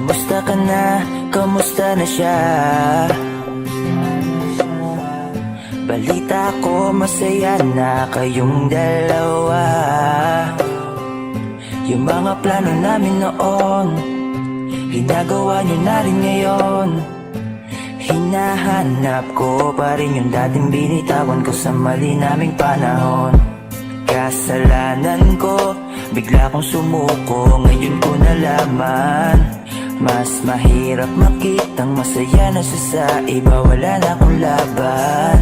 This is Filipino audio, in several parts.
Kamusta ka na? Kamusta na siya? Balita ko masaya na kayong dalawa. Yung mga plano namin noon, ginagawa niyo na rin ngayon. Hinahanap ko pa rin yung dating binitawan ko sa mali naming panahon. Kasalanan ko, bigla kong sumuko, ngayon ko nalaman. Mas mahirap makitang masaya na siya sa iba, wala na akong laban.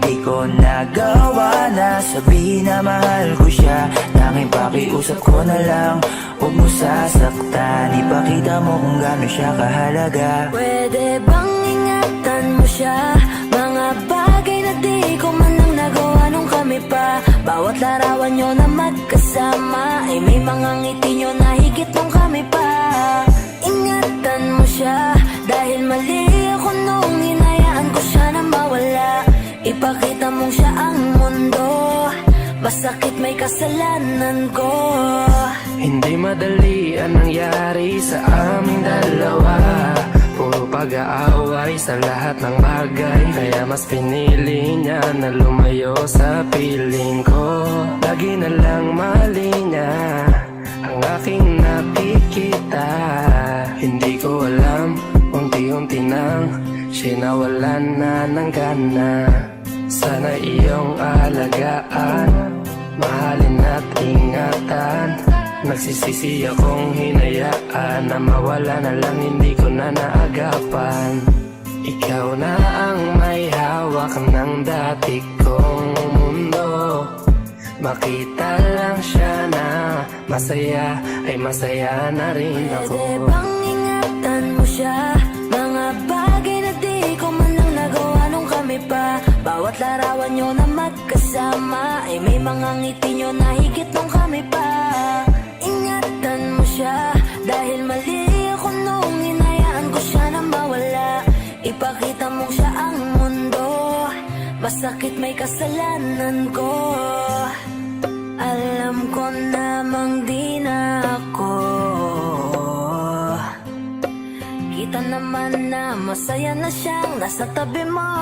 Di ko nagawa na sabihin na mahal ko siya, tanging pakiusap ko na lang, huwag mo sasaktan. Ipakita mo kung gaano siya kahalaga. Pwede bang ingatan mo siya? Mga bagay na di ko man lang nagawa nung kami pa. Bawat larawan nyo na magkasama ay may mga ngiti nyo na higit nung kami pa. Ingatan mo siya dahil mali ako nung hinayaan ko siya na mawala. Ipakita mong siya ang mundo, masakit may kasalanan ko. Hindi madali ang nangyari sa aming dalawa. Puro pag-aaway sa lahat ng bagay, kaya mas pinili niya na lumayo sa piling ko. Lagi na lang mali niya ang aking nakikita. Hindi ko alam, unti-unti nang sinawalan na ng gana. Sana iyong alagaan, mahalin at ingatan. Nagsisisi akong hinayaan na mawala na lang, hindi ko na naagapan. Ikaw na ang may hawak ng dati kong mundo. Makita lang siya na masaya, ay masaya na rin ako. Pwede bang ingatan mo siya? Mga bagay na di ko man lang nagawa nung kami pa. Bawat larawan nyo na magkasama ay may mga ngiti nyo na higit nung kami pa. Ingatan mo siya dahil mali ako nung hinayaan ko siya na mawala. Ipakita mong siya ang mundo, masakit may kasalanan ko. Alam ko namang di na ako. Kita naman na masaya na siyang nasa tabi mo.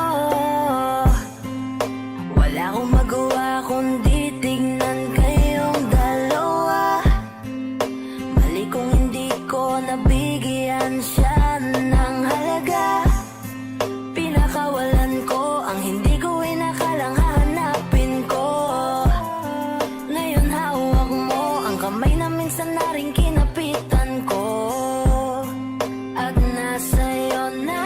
Wala akong magawa kundi tignan kayong dalawa. Mali kung hindi ko nabigyan siya ng halaga. Pinakawalan ko ang hindi ko inakalang hahanapin ko. Ngayon hawak mo ang kamay na minsan na rin kinapitan ko. At nasa'yo na.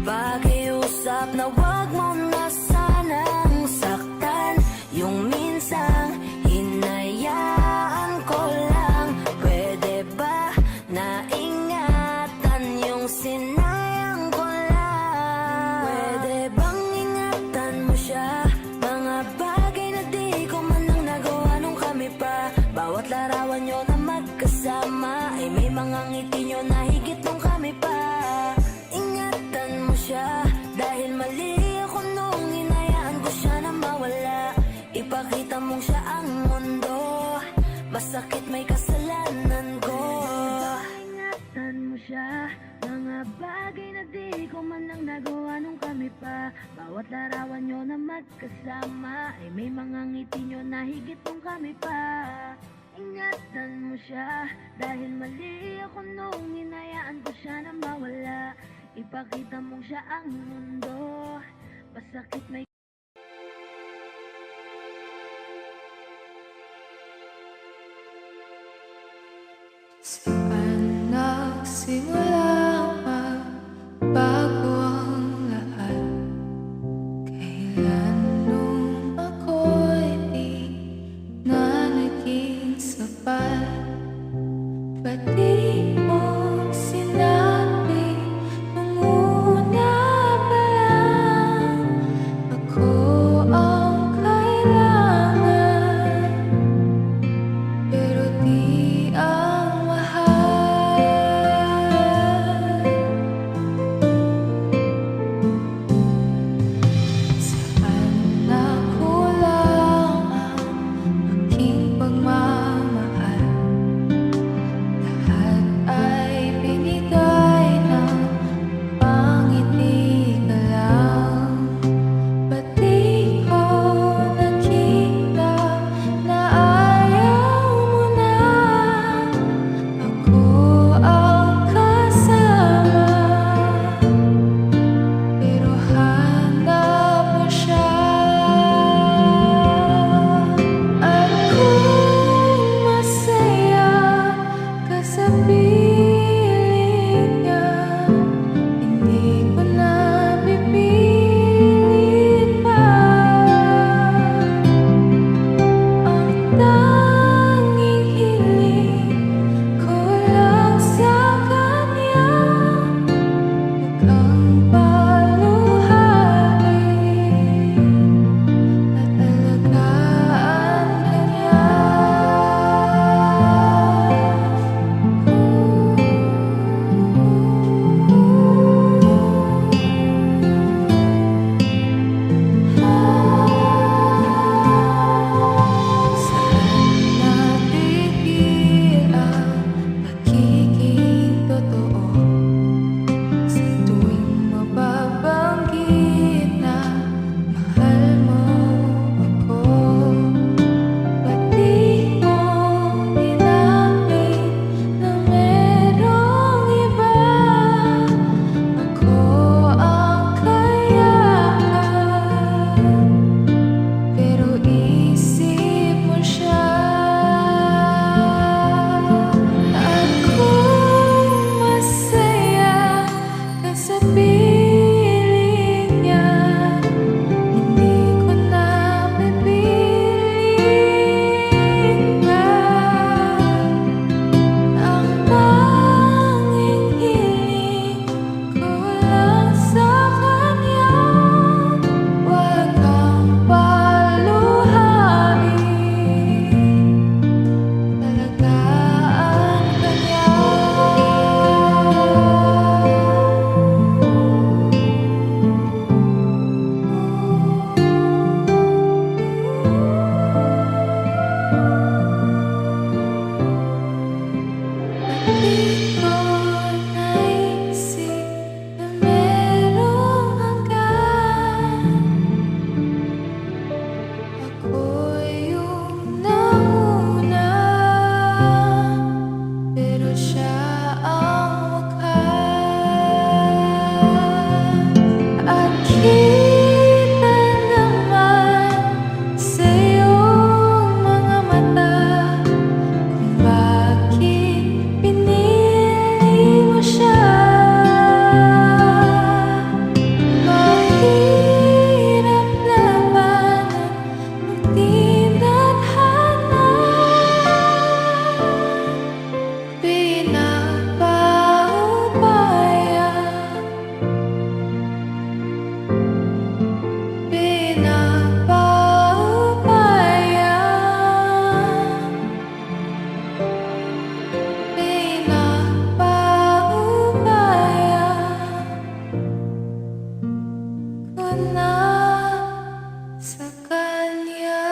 Pakiusap na wag mo na sanang saktan. Yung minsang hinayaan ko lang. Pwede ba na ingatan yung sinayang ko lang? Pwede bang ingatan mo siya? Mga bagay na di ko man lang nagawa nung kami pa. Bawat larawan nyo na magkasama ay may mga ngiti nyo na higit nung kami pa. Ingatan mo siya dahil mali ako nung hinayaan ko siya na mawala. Ipakita mong siya ang mundo, masakit may kasalanan ko. Ingatan mo siya, mga bagay na di ko man lang nagawa nung kami pa. Bawat larawan nyo na magkasama ay may mga ngiti nyo na higit nung kami pa. Ingatan mo siya dahil mali ako nung hinayaan ko siya na mawala. Ipakita mong siya ang mundo, masakit may Saan nagsimula magbago ang lahat? Kailan nung ako'y di na naging sapat? Ba't di mo sinabi nung una pa lang ako ang kailangan? Pero di ang mahal. Saan nakulang ang aking pagmamahal? piling niya, hindi ko na pipilit pa. Ang tanging hiling ko lang sa kanya, huwag kang paluhain at alagaan ka niya. Saan natigil ang pagiging totoo? Sa tuwing mababanggit na mahal mo ako, ba't di mo inamin na merong iba? Ako ang kayahan, pero isip mo siya. At kung masaya ka sa piling niya, hindi ko na pipiling pa. Ang tanging hiling ko lang sa kanya, huwag kang paluhain, alagaan ka niya. Di ko naisip na merong hanggan. Ako yung nauna, pero siya ang wakas. At kita naman sa iyong mga mata kung bakit pinili mo siya. Mahirap labanan ng di tadhana, pinapaubaya, pinapaubaya, pinapaubaya ko na sa kanya.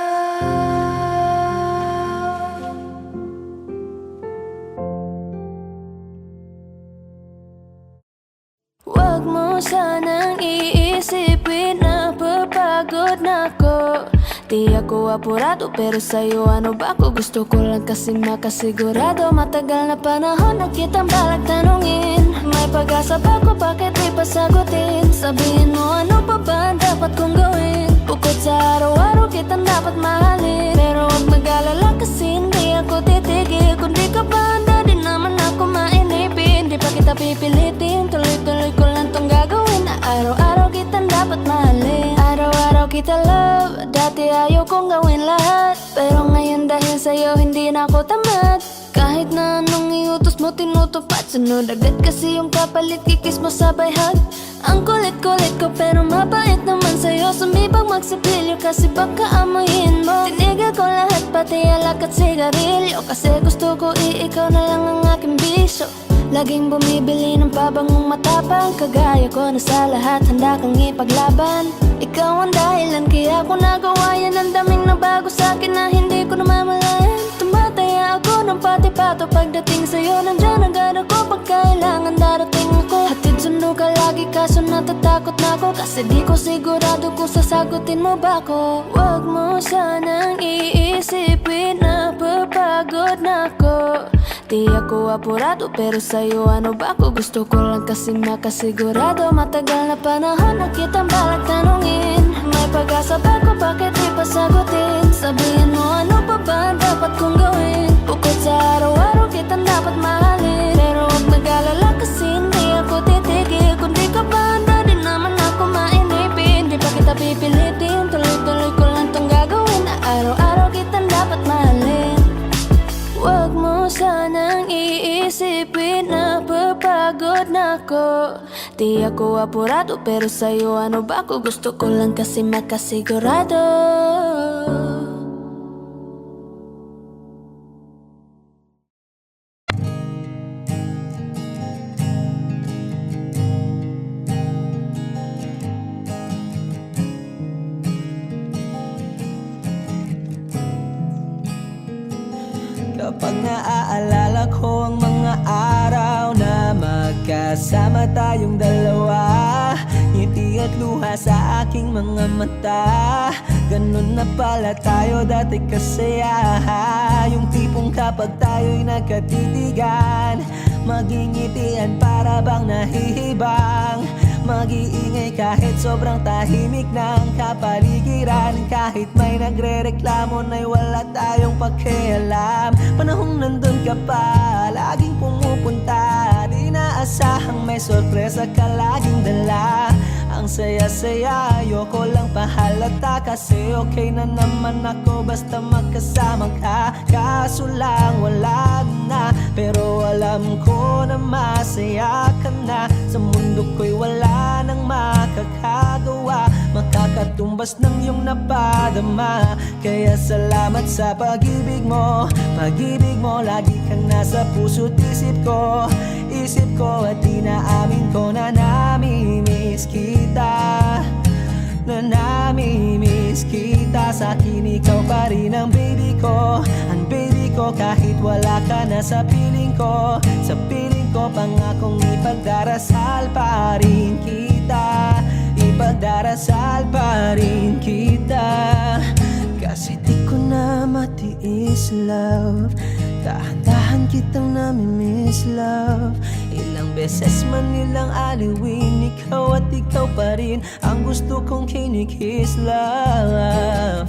Huwag mo sanang iisipin na papagod na ako. Di ako apurado pero sa'yo ano ba ako? Gusto ko lang kasi makasigurado. Matagal na panahon na kitang balak tanungin. May pag-asa ba ko? Bakit di pa sagutin? Sabihin mo ano pa ba ang dapat kong gawin? Bukod sa araw-araw kitang dapat mahalin, pero huwag mag-alala kasi hindi ako titigil. Kung di ka pa handa, di naman ako mainipin. Di pa kita pipilitin, tuloy-tuloy ko lang tong gagawin. Na araw-araw kitang dapat mahalin, araw-araw kita love. Dati ayaw kong gawin lahat, pero ngayon dahil sa'yo hindi na ako tamad. Kahit na anong iutos mo tinutupad, sunod agad kasi yung kapalit, kikis mo sabay hug. Ang kulit-kulit ko pero mabait naman sa'yo. Sumibang magsipilyo kasi baka amoyin mo. Tinigil ko lahat pati alak at sigarilyo, kasi gusto ko ikaw na lang ang aking bisyo. Laging bumibili ng pabangong matapang, kagaya ko na sa lahat handa kang ipaglaban. Ikaw ang dahilan kaya ko nagawa yan. Ang daming nabago sa'kin na hindi ko namamalayan. Tumataya ako ng pati-pato pagdating sa'yo. Nandyan agad ako pag kailangan darating ako. Hatid sundo ka lagi kaso natatakot na ako, kasi di ko sigurado kung sasagutin mo ba ako. Huwag mo sanang iisipin na papagod na ako. Di ako apurado pero sa'yo ano ba ako? Gusto ko lang kasi makasigurado. Matagal na panahon na kitang balak tanungin. May pag-asa ba ko? Bakit di pa sagutin? Sabihin mo ano pa ba ang dapat kong gawin? Bukod sa araw-araw kitang dapat mahalin, isipin na papagod na ko. Di ako apurado pero sa'yo ano ba ako? Gusto ko lang kasi makasigurado. Kapag naaalala ko ang mga araw na magkasama tayong dalawa, ngiti at luha sa aking mga mata. Ganun na pala tayo dati kasaya. Yung tipong kapag tayo'y nagkatitigan, magingitian para bang nahihibang. Mag-iingay kahit sobrang tahimik ng kapaligiran. Kahit may nagre-reklamo na'y wala tayong pakialam. Panahong nandun ka pa, laging pumupunta. Di naasahang may sorpresa ka laging dala. Ang saya-saya, ayoko lang pahalata. Kasi okay na naman ako basta magkasama ka. Kaso lang wala na, pero alam ko na masaya ka na. Sa mundo ko'y wala nang makakagawa, makakatumbas ng iyong napadama. Kaya salamat sa pag-ibig mo. Pag-ibig mo, lagi kang nasa puso't isip ko. Isip ko at inaamin ko na namimiss kita. Na namimiss kita. Sa'kin ikaw pa rin ang baby ko. Ang baby ko kahit wala ka na sa piling ko. Sa piling ko pangakong ipagdarasal pa rin kita. Ipagdarasal pa rin kita. Kasi di ko na matiis love. Dahan-dahan kitang namimiss love. Ilang beses man nilang aliwin, ikaw at ikaw pa rin ang gusto kong kinikiss love.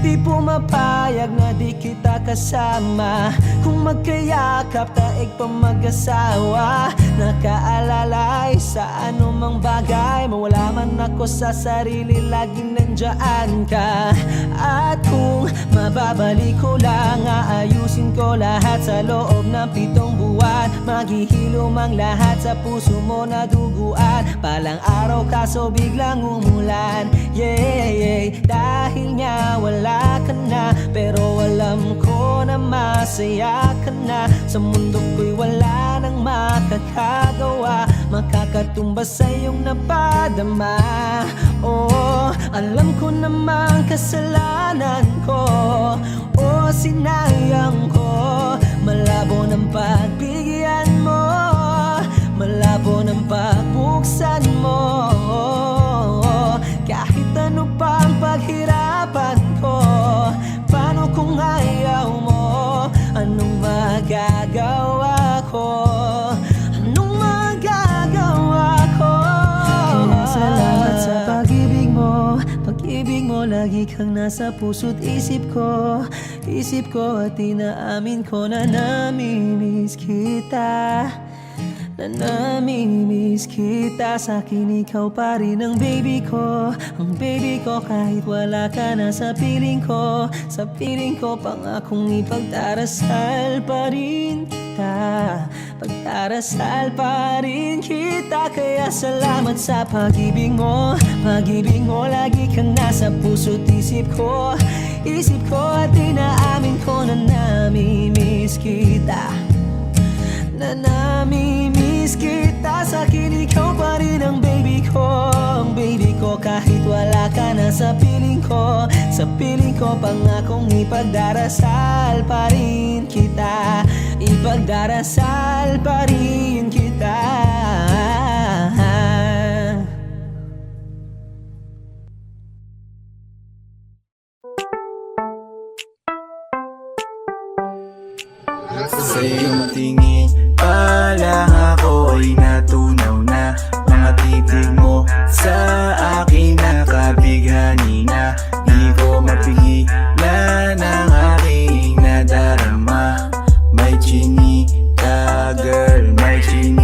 Di pumapayag na di kita kasama. Kung magkayakap taig pa mag-asawa. Nakaalalay sa anumang bagay. Mawala man ako sa sarili, laging nandyan ka. At kung mababalik ko lang, aayusin ko lahat sa loob ng 7 buwan. Maghihilom ang lahat sa puso mo na duguan. Palang araw kaso biglang umulan. Yeah, yeah. Dahil nga wala ka na, pero alam ko na masaya ka na. Sa mundo ko'y wala nang makakagawa, makakatumbas sa iyong napadama. Oh, alam ko namang kasalanan ko. Oh, sinayang ko. Malabo ng pagbigyan mo, malabo ng pagbuksan mo. Kahit ano pang paghirapan ko, paano kung ayaw mo? Anong magagawa ko? Anong magagawa ko? Kaya salamat sa pag-ibig mo. Pag-ibig mo, lagi kang nasa puso't isip ko. Isip ko at inaamin ko na namimiss kita. Na namimiss kita. Sa'kin ikaw pa rin ang baby ko. Ang baby ko kahit wala ka na sa piling ko. Sa piling ko pangakong ipagdarasal pa rin kita. Pagdarasal pa rin kita. Kaya salamat sa pag-ibig mo. Pag-ibig mo, lagi kang nasa puso't isip ko. Isip ko at inaamin ko na namimiss kita. Na namimiss kita. Sa'kin ikaw pa rin ang baby ko. Ang baby ko kahit wala ka na sa piling ko. Sa piling ko pangakong ipagdarasal pa rin kita. Ipagdarasal pa rin kita. Sa iyong tingin pa lang ako ay natunaw na. Mga titig mo sa akin nakabighani na. Di ko mapigilan ang aking nadarama. May chinika girl, may chinika.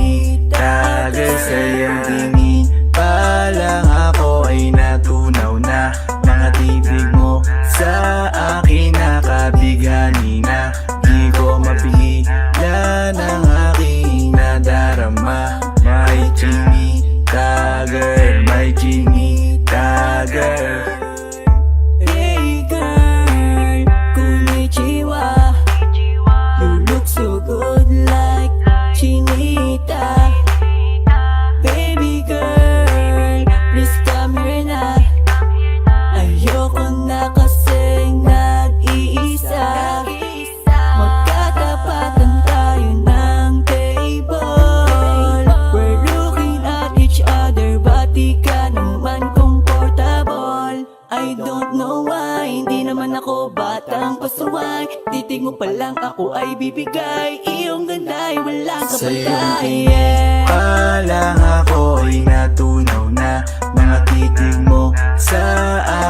titig mo pa lang ako ay bibigay. Iyong ganda ay walang Sa iyong kapatay. tingin pa lang ako ay natunaw na. Mga titig mo sa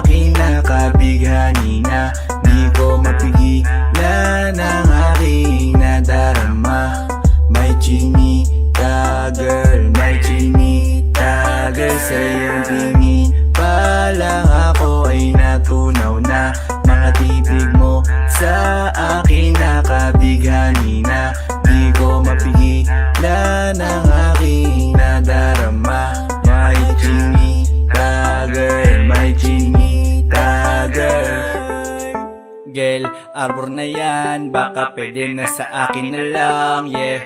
akin nakabighani na. Di ko mapigilan ang aking nadarama. May chinita girl, may chinita girl. Sa iyong tingin pa lang ako ay natunaw na. Mga titig mo sa akin nakabighani na. Di ko mapigilan ang aking nadarama. May chinita girl, may chinita girl. Girl, arbor na yan, baka pwede na sa akin na lang, yeah.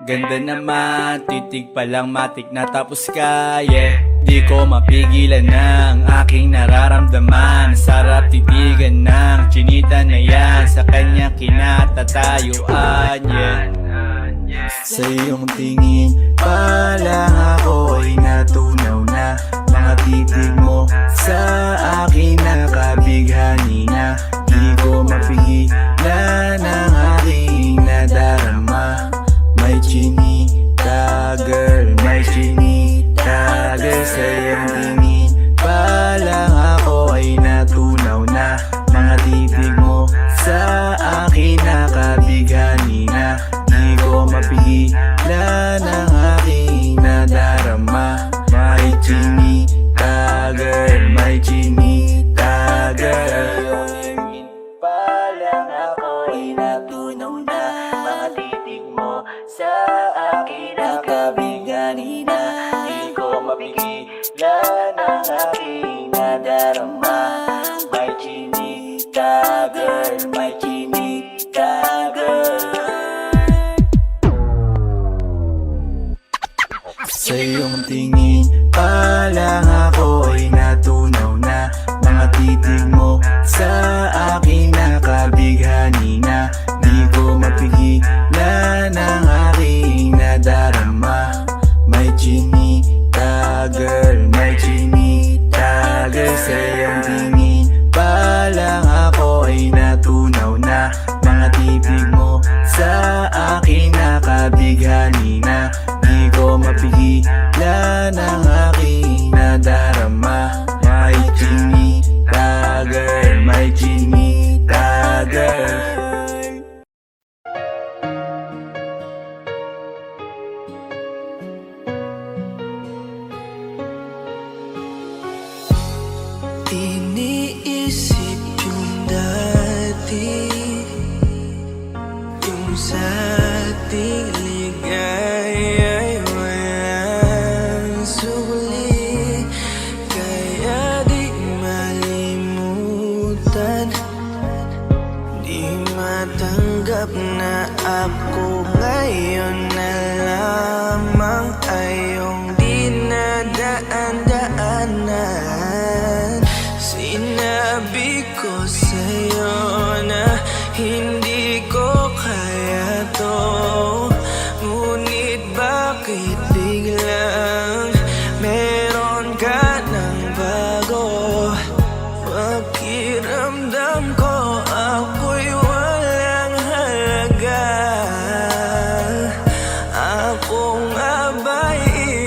Ganda naman, titig pa lang matik na tapos ka, yeah. Di ko mapigilan ng aking nararamdaman. Sarap titigan ng chinita na yan, sa kanya kinatatayuan, yeah. Sa iyong tingin pa lang ako ay natunaw na. Mga titig mo sa akin nakabighani na. Di ko mapigilan ang aking nadarama. May chinita girl, may chinita girl. Sa iyong tingin pa lang ako ay natunaw na. Mga titig mo sa akin nakabighani na. Di ko mapigilan ang aking nadarama. May chinita girl, may chinita girl. Pa lang ako ay natunaw na. Mga titig mo sa akin nakabighani na. Di ko mapigilan ang aking nadarama. May chinita girl, may chinita girl. Sa iyong tingin pa lang ako ay natunaw na. Mga titig mo sa akin nakabighani na. Di ko mapigilan ang aking nadarama. May chinita girl, may chinita girl. Sa iyong tingin pa lang ako ay natunaw na. Mga titig mo sa akin nakabighani na. Di ko mapigilan ang aking nadarama. May chinita girl, may chinita girl. Iniisip yung dati, yung sa ating ligaya'y walang suli. Kaya di malimutan, di matanggap na ako ngayon na lamang ay iyong dinadaan-daanan. Sinabi ko sa'yo na hindi ko kaya to, ngunit bakit biglang meron ka ng bago? Pakiramdam ko ako'y walang halaga. Ako nga ba'y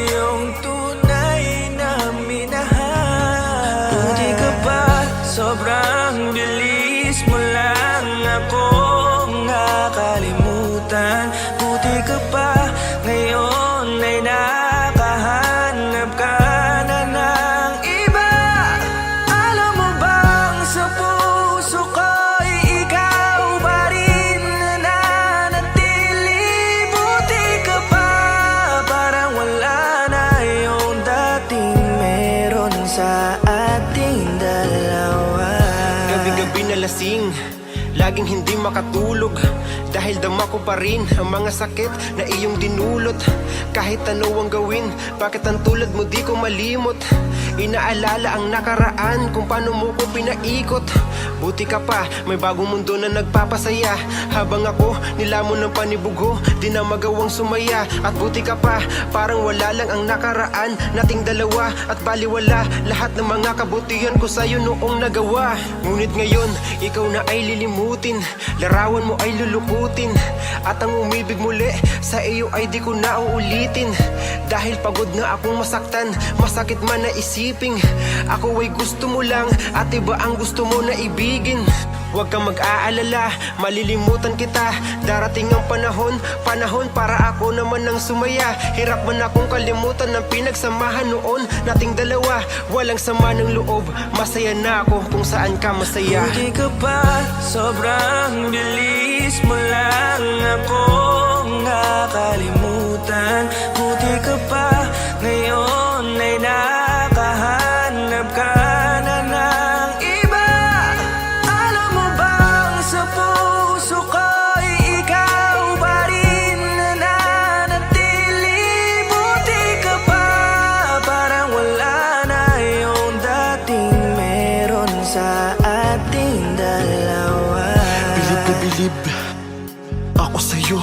iyong tunay na minahal? Buti ka pa, sobrang bilis mo lang akong nakalimutan. Buti ka pa, ngayon ay nakahanap ka na ng iba. Alam mo bang sa puso ko'y ikaw pa rin nananatili? Buti ka pa, parang wala na yung dating meron sa ating dalawa. Gabi-gabi na lasing, laging hindi makatulog. Dahil dama ko pa rin ang mga sakit na iyong dinulot. Kahit ano ang gawin, bakit ang tulad mo di ko malimot? Inaalala ang nakaraan kung paano mo ko pinaikot. Buti ka pa, may bagong mundo na nagpapasaya. Habang ako, nilamon ng panibugo, di na magawang sumaya. At buti ka pa, parang wala lang ang nakaraan nating dalawa. At baliwala lahat ng mga kabutihan ko sa'yo noong nagawa. Ngunit ngayon, ikaw na ay lilimutin, larawan mo ay lulukutin. At ang umibig muli sa iyo ay di ko na uulitin. Dahil pagod na akong masaktan, masakit man na isiping ako ay gusto mo lang at iba ang gusto mo na ibigin. Huwag kang mag-aalala, malilimutan kita. Darating ang panahon para ako naman ang sumaya. Hirap man akong kalimutan ng pinagsamahan noon nating dalawa. Walang sama ng loob, masaya na ako kung saan ka masaya. Buti ka pa, sobrang bilis mo lang akong nakalimutan. Buti ka pa, ngayon ay nakahanap ka na ng iba. Alam mo bang sa puso ko'y ikaw pa rin nananatili. Buti ka pa, parang wala na yung dating meron sa ating dalawa. Bilib na bilib ako sa'yo.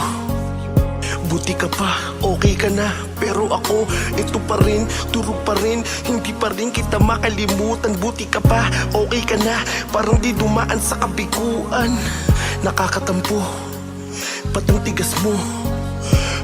Buti ka pa, okay ka na. Pero ako, ito pa rin, turo pa rin. Hindi pa rin kita makalimutan. Buti ka pa, okay ka na. Parang di dumaan sa kabiguan. Nakakatampo, ba't ang tigas mo?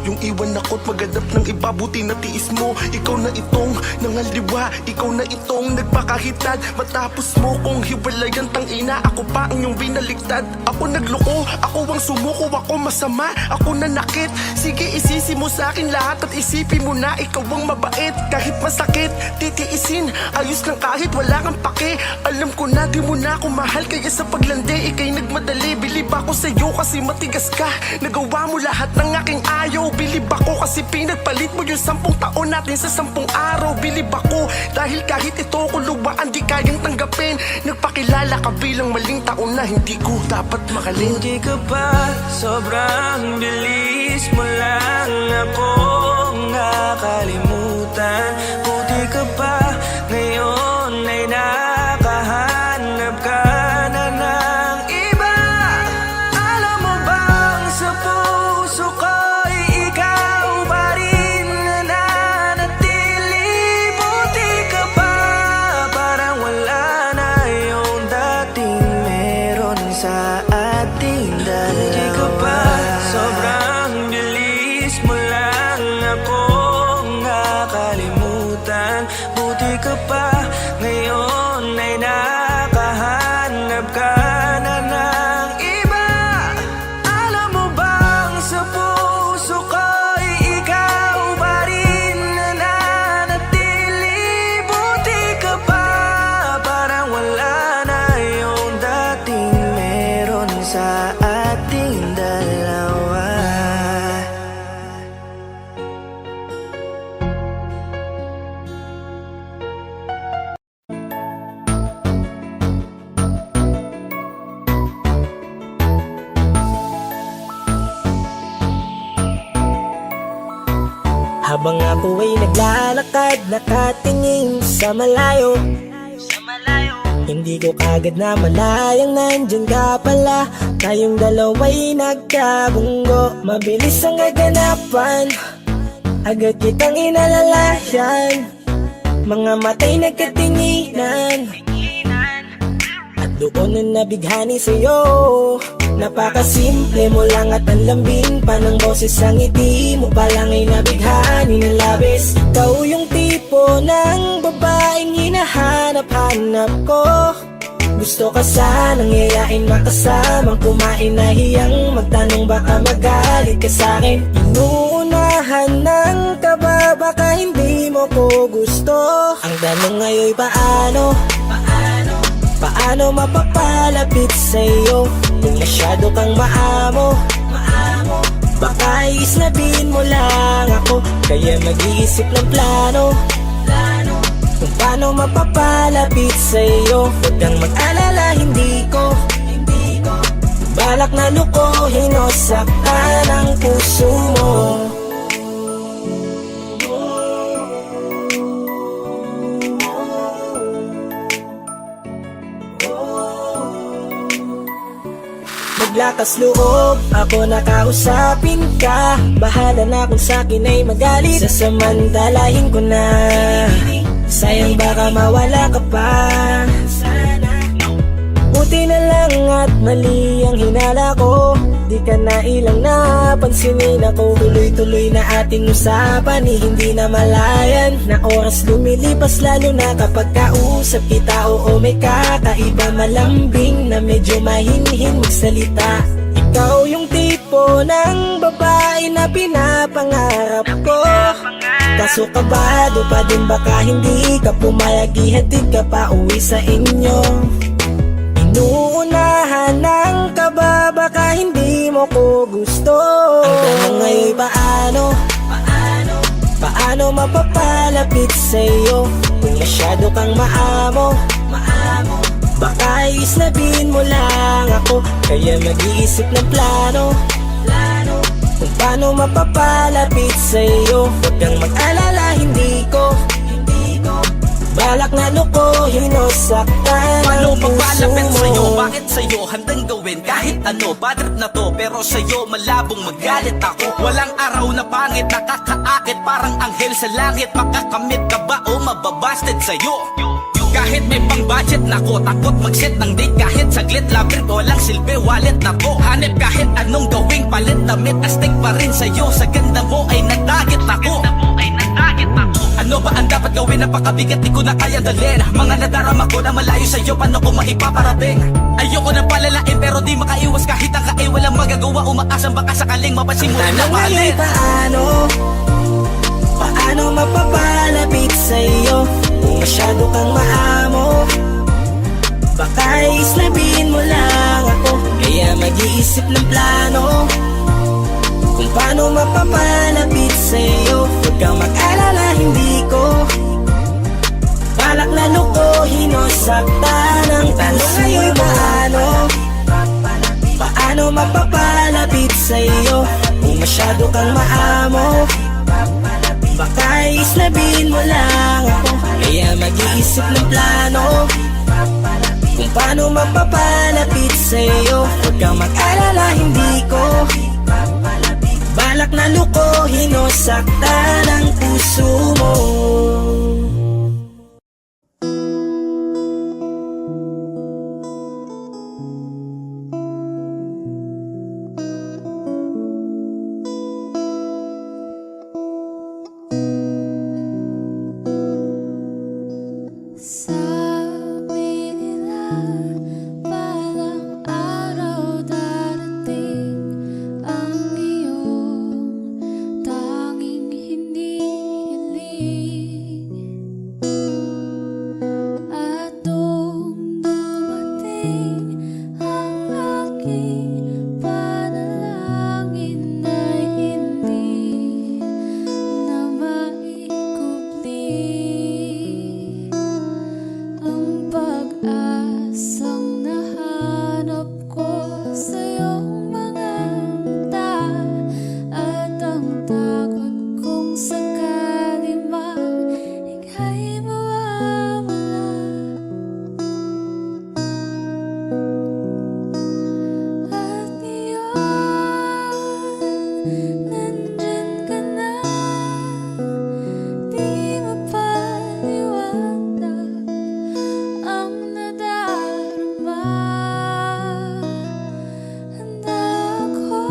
Yung iwan ako't maghanap ng iba, buti na tiis mo. Ikaw na itong nangaliwa, ikaw na itong nagpakahitad. Matapos mo kong hiwalayan, tangina, ako pa ang iyong binaligtad. Ako nagloko, ako ang sumuko, ako masama, ako nanakit. Sige, isisi mo sa akin lahat at isipin mo na ikaw ang mabait. Kahit masakit, titiisin, ayos lang kahit wala kang pake. Alam ko na di mo na ako mahal, kaya sa paglandi ikay nagmadali. Bilib ako sa'yo kasi matigas ka, nagawa mo lahat ng aking ayaw. Bilib ako kasi pinagpalit mo yung 10 taon natin sa 10 araw. Bilib ako dahil kahit ito ko luwaan di kayang tanggapin. Nagpakilala ka bilang maling taon na hindi ko dapat makalin. Buti ka pa, sobrang bilis mo lang akong nakalimutan. Buti ka pa, ngayon ay nakahanap ka na ng iba. Alam mo bang sa puso ko'y ikaw pa rin nananatili. Buti ka pa, parang wala na yung dating meron sa ating dalawa. Buti ka pa, sobrang bilis mo lang akong nakalimutan. Buti ka pa, ngayon ay nakahanap ka na ng iba. Alam mo bang sa puso ko'y ikaw pa rin nananatili. Buti ka pa, parang wala na yung dating meron sa ating dalawa. Habang ako ay naglalakad, nakatingin sa malayo, hindi ko kagad na malayang nandyan ka pala. Tayong dalawa'y nagkabunggo, mabilis ang kaganapan, agad kitang inalalayan. Mga mata'y nagkatinginan, at doon na nabighani sa'yo. Napakasimple mo lang at ang lambing pa ng boses. Ang ngiti mo pa lang ay nabighani ng labis. Ikaw yung tipo ng babaeng hinahanap-hanap ko. Gusto ka sanang yayain, makasamang kumain, nahiyang magtanong baka magalit ka sa'kin. Inuunahan ng kaba, baka hindi mo ko gusto. Ang tanong ngayon paano? Paano mapapalapit sa'yo kung masyado kang maamo? Baka isnabin mo lang ako, kaya mag-iisip ng plano kung paano mapapalapit sa'yo. Huwag kang mag-alala, hindi ko Balak na lukuhin o saktan ang puso mo. Maglakas loob, ako nakausapin ka. Bahala na kung sa'kin ay magalit, sasamantalahin ko na. Sayang baka mawala ka pa. Buti na lang at mali ang hinala ko. Di ka na ilang napansinin ako. Tuloy-tuloy na ating usapan, hindi na malayan. Na oras lumilipas lalo na kapag kausap kita. Oo, may kakaiba, malambing na medyo mahinhin magsalita. Ikaw yung tipo ng babae na pinapangarap ko. Kaso kabado pa din baka hindi ka pumayag, ihatid ka pa uwi sa inyo. Inuunahan ng kaba, baka hindi mo ko gusto. Ang tanong ngayon paano? Paano mapapalapit sa'yo kung masyado kang maamo? Baka islabin mo lang ako, kaya mag-iisip ng plano kung paano mapapalapit sa'yo. Huwag kang mag-alala, hindi ko balak na lukuhin o saktan Paano ang puso pagpalapit sa'yo? mo. Bakit sa'yo handang gawin kahit ano? Bad trip na to, pero sa'yo malabong magalit ako. Walang araw na pangit, nakakaakit parang anghel sa langit. Makakamit ka ba o mababasted sa'yo? Kahit may pang budget na ko, takot mag-set ng date. Kahit saglit love trip, walang silbi, wallet na to. Hanip kahit anong gawing palit, damit astig pa rin sa'yo. Sa ganda mo ay nadagit ako. Ano ba ang dapat gawin? Napakabigat, di ko na kaya dalhin. Mga nadarama ko na malayo sa'yo, paano ko maipaparating? Ayoko na palalain pero di makaiwas kahit ang kain. Walang magagawa, umaasang baka sakaling mapansin mo rin na Tanong mahalin. ngayon paano mapapalapit sa'yo kung masyado kang maamo? Baka islabin mo lang ako, kaya mag-iisip ng plano kung paano mapapalapit sa'yo. Huwag kang mag-alala, hindi ko balak na lukuhin o saktan ang tanong ngayon paano mapapalapit sa'yo kung masyado kang maamo? Baka islabin mo lang ako, kaya mag-iisip ng plano kung paano mapapalapit sa'yo. Huwag kang mag-alala, hindi ko balak na lukuhin o saktan ang puso mo. Sabi nila balang araw darating ang iyong tanging hindi hiling. At nung dumating ang aking panalangin ay hindi na maikubli. Ang pag-asang nahanap ko sa iyong mga mata at ang takot kong sakali mang ika'y mawawala. At ngayon, nandyan ka na, di mapaliwanag ang nadarama. Handa ako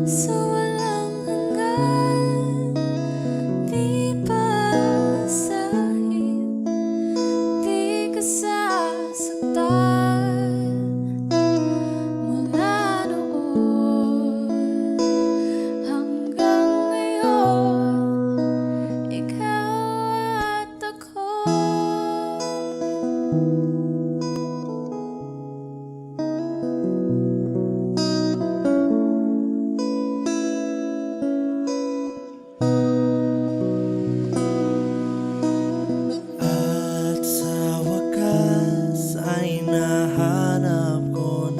sa walang hanggan, di pasahin, di ka sasaktan. Mula noon hanggang ngayon, ikaw at ako. At sa wakas ay nahanap ko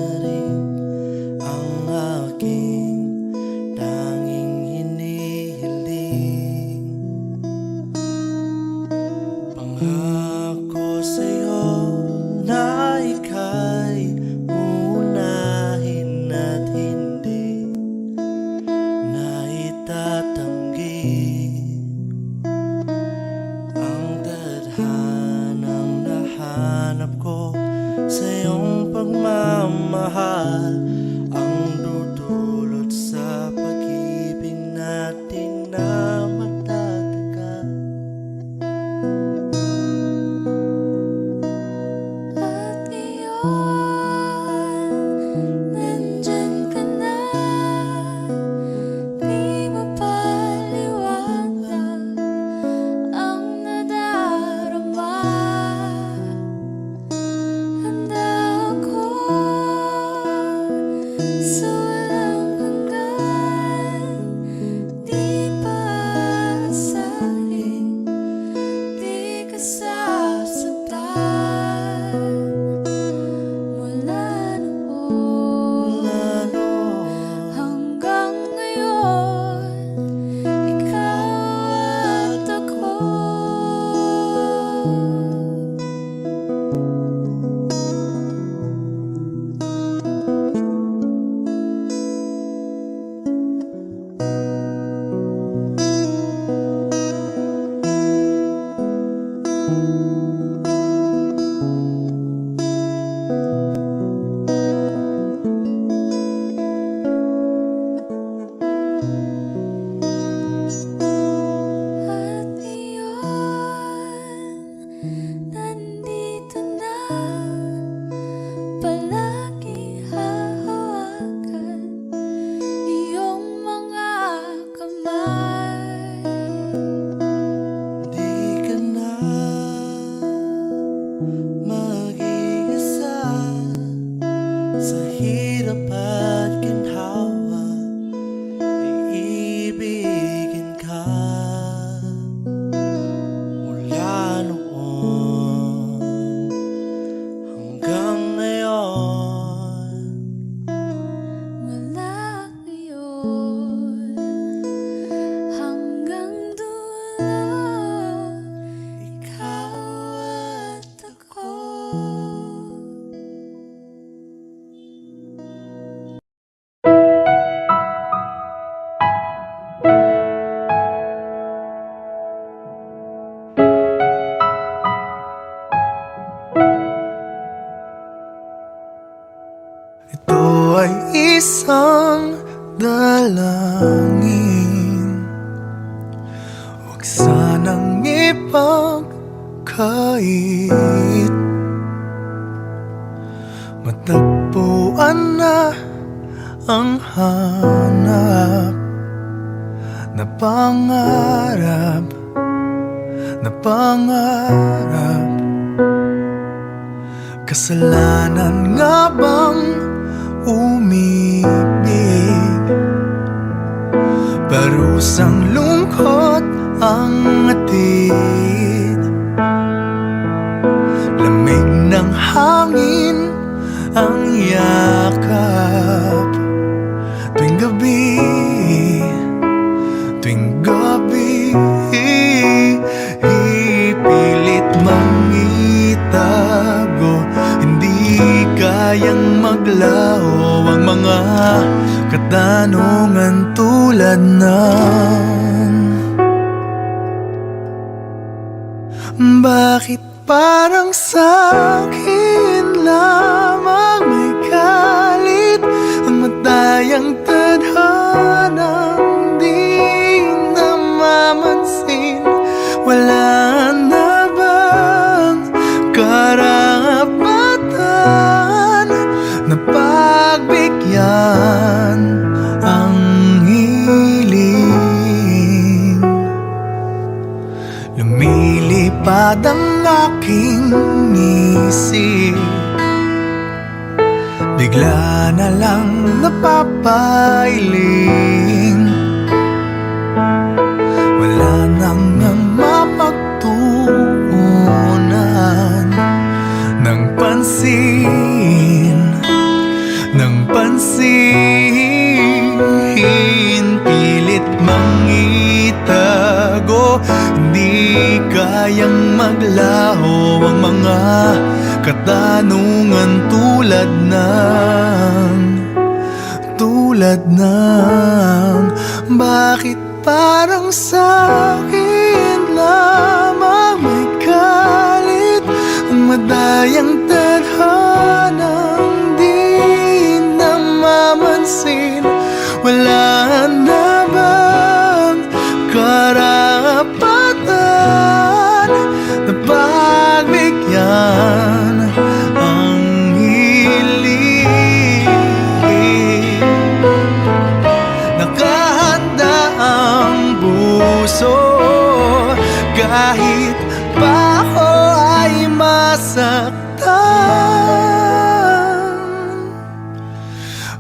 hangin. Huwag sanang ipagkait, matagpuan na ang hanap na pangarap, na pangarap. Kasalanan nga bang umibig? Parusang lungkot ang atid, lamig ng hangin ang yakap. Tuwing gabi, tuwing gabi, ipilit mangitago, hindi kayang maglaho ang mga katanungan tulad ng bakit parang sa'kin lamang may galit ang matayang tadhanang di namamansin? Wala na bang karapatan na pagbigyan ang hiling? Lumilipad ang aking isip, bigla na lang napapailing. Wala nang mapagtuunan ng pansin, ng pansin. Pilit mangitago, hindi kayang maglaho ang mga katanungan tulad ng bakit parang sa'kin lamang may galit ang madayang tadhanang di namamansin? Wala na bang karapatan na pagbigyan ang hiling? Nakahanda ang puso kahit pa ako ay masaktan.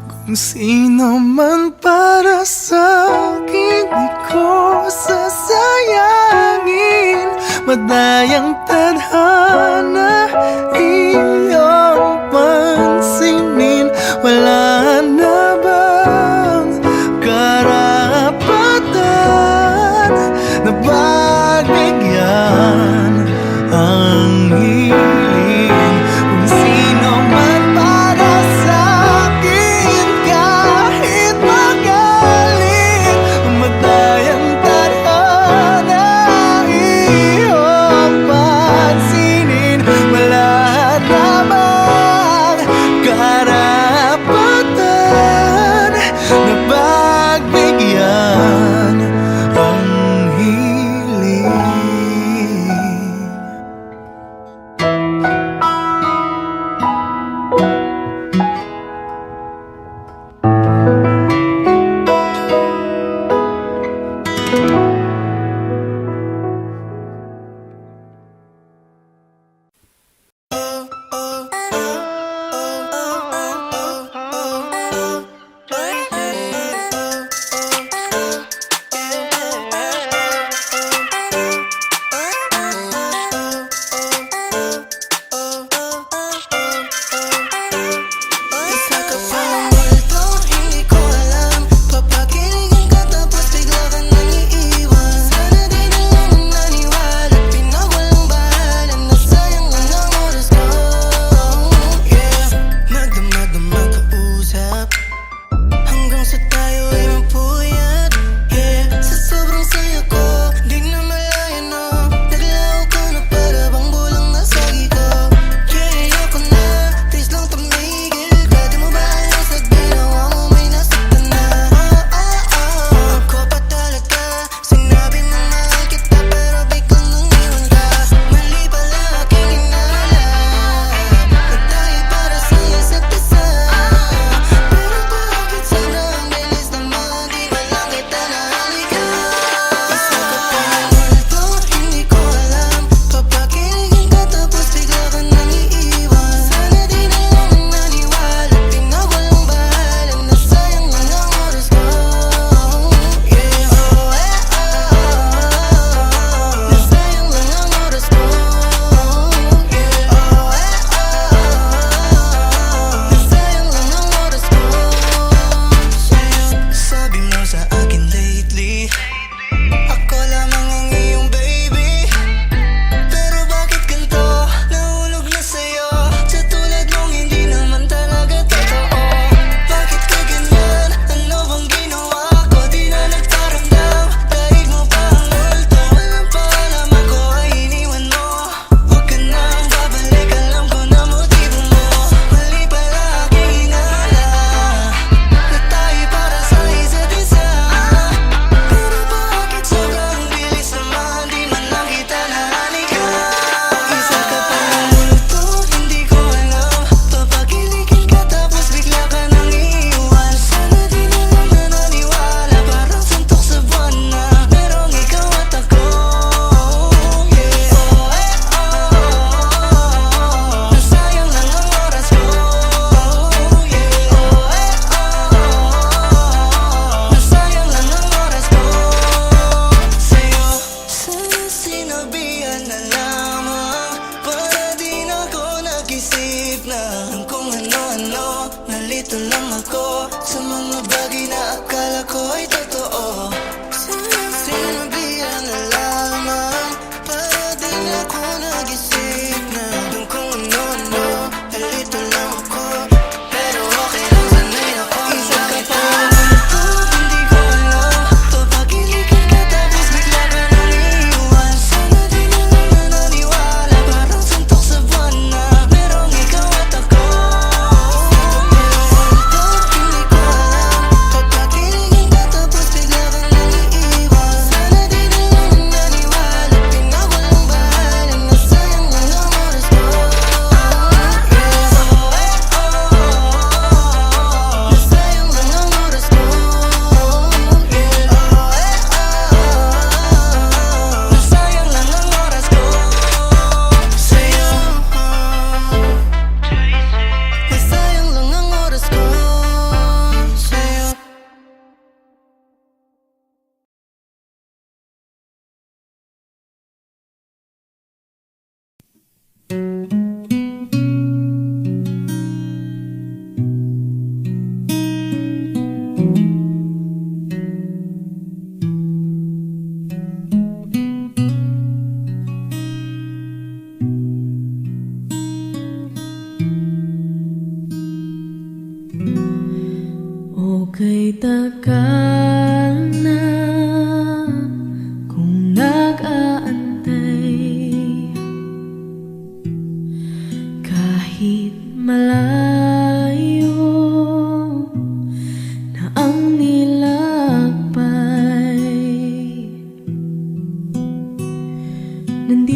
Kung sino man para sa'kin, di ko sasayangin. Madayang tadhana, iyong pansinin. Wala na bang karapatan na pagbigyan ang hiling? Kung sino man para sa'kin, kahit magalit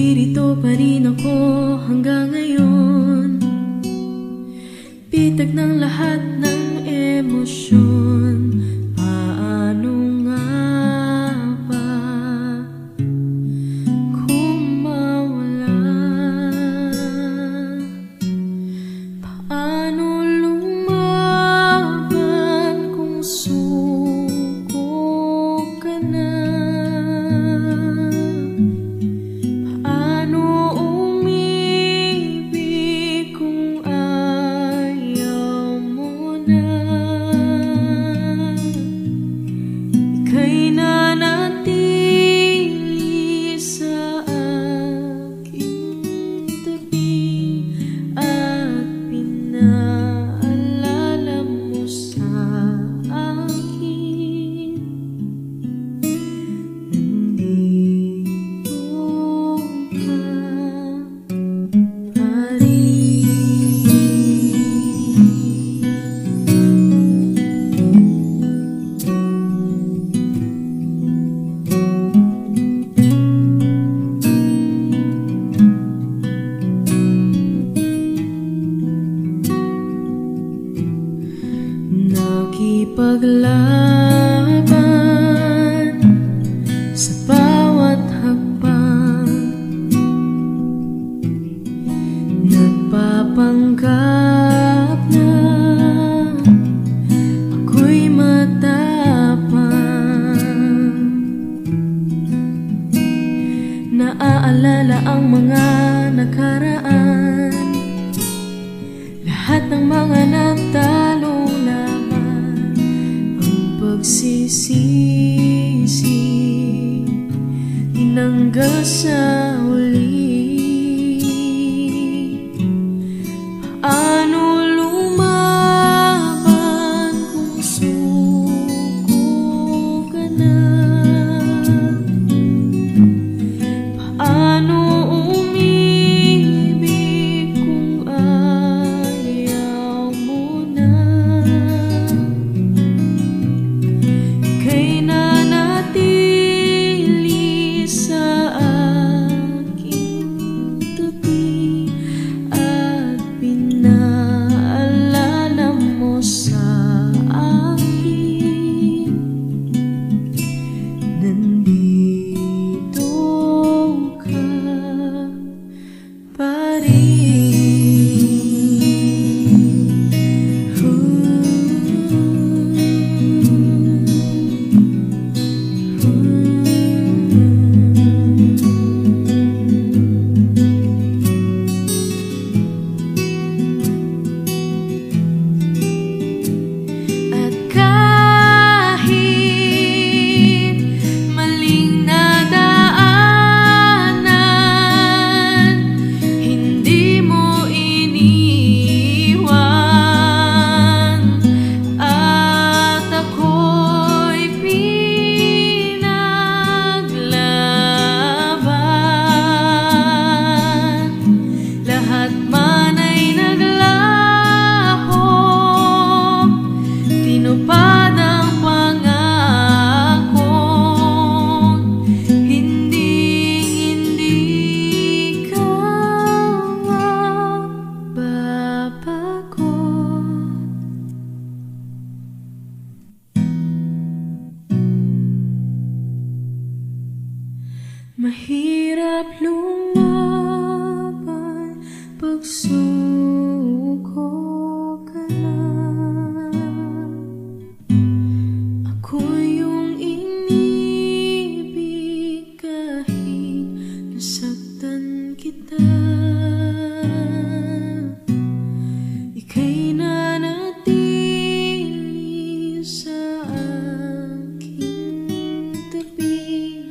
Nandito pa rin ako hanggang ngayon. Bitag ng lahat ng emosyon. Paano nga ba kung mawala? Paano lumaban kung suko ka na? Paano umibig kung ayaw mo na? Ika'y nanatili sa aking tabi at pinaalala mo sa akin. Nandito ka pa rin. Nakipaglaban sa bawat hakbang, nagpapanggap na ako'y matapang. Naaalala ang mga nakaraan, lahat ng mga natalong laban, ang pagsisisi tinanggal sa uli. Paano lumaban kung suko ka na? Paano umibig kung ayaw mo na? Ika'y nanatili sa aking tabi at pinaalala mo sa akin. Nandito ka pa at kahit maling nadaanan, hindi mo iniwan at ako'y pinaglaban. Lahat man ay naglaho, tinupad ang pangako. Hindi ka mababago. Mahirap lumaban pag suko ka na. Ako yung inibig kahit nasaktan kita. Ika'y nanatili sa aking tabi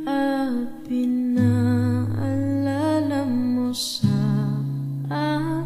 at pinaalala mo sa akin.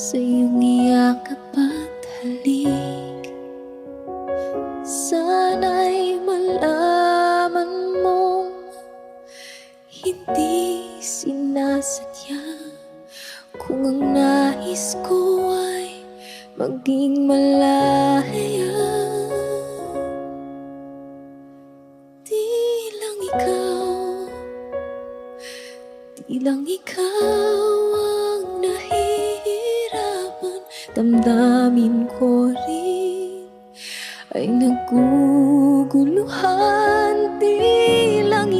sa iyong iyakap at halik. Sana'y malaman mong hindi sinasadya. Kung ang nais ko ay maging malaya, di lang ikaw ang nahihirapan. Damdamin ko rin ay naguguluhan. Di lang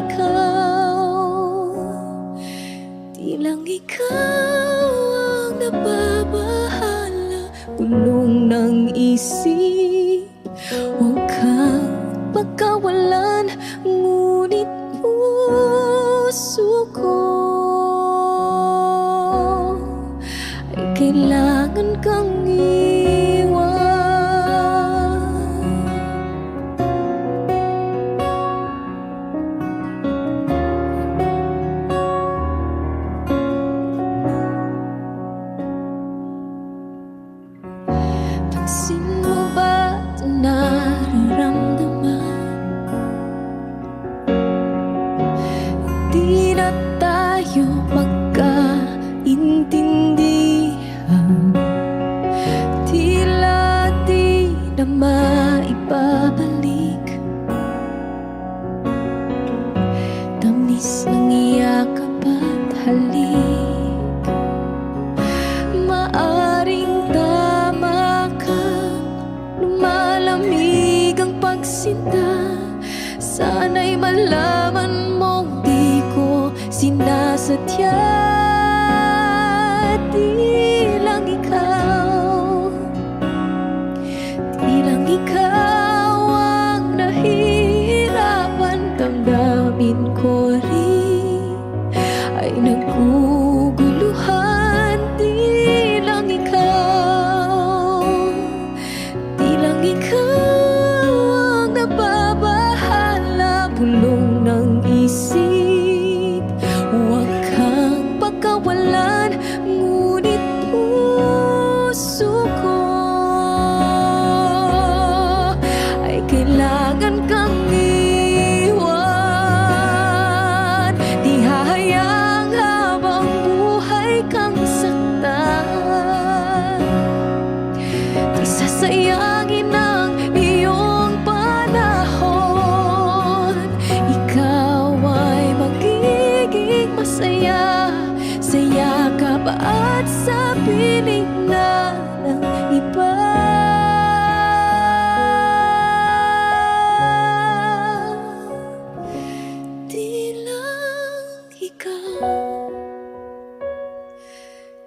ikaw ang nababahala. Gulong ng isip, huwag kang pagkawalan. Ngunit puso ko ay kailangan kang iwan. Pansin mo ba ito nararamdaman? Di na tayo magkaintindihan. Tila di na maibabalik tamis ng iyakap at halik. Maaring tama ka, lumalamig ang pagsinta. Sana'y malaman mong di ko sinasadya. Di lang ikaw ang nahihirapan. Damdamin ko rin ay naguguluhan. Di lang ikaw ang nababahala. Bulong ng isip, huwag kang pagkawalan. Ngunit puso ko ay kailangan kang iwan. Di hahayang habang buhay kang saktan. Di sasayangin ang iyong panahon. Ikaw ay magiging masaya sa yakap at sa piling na ng iba.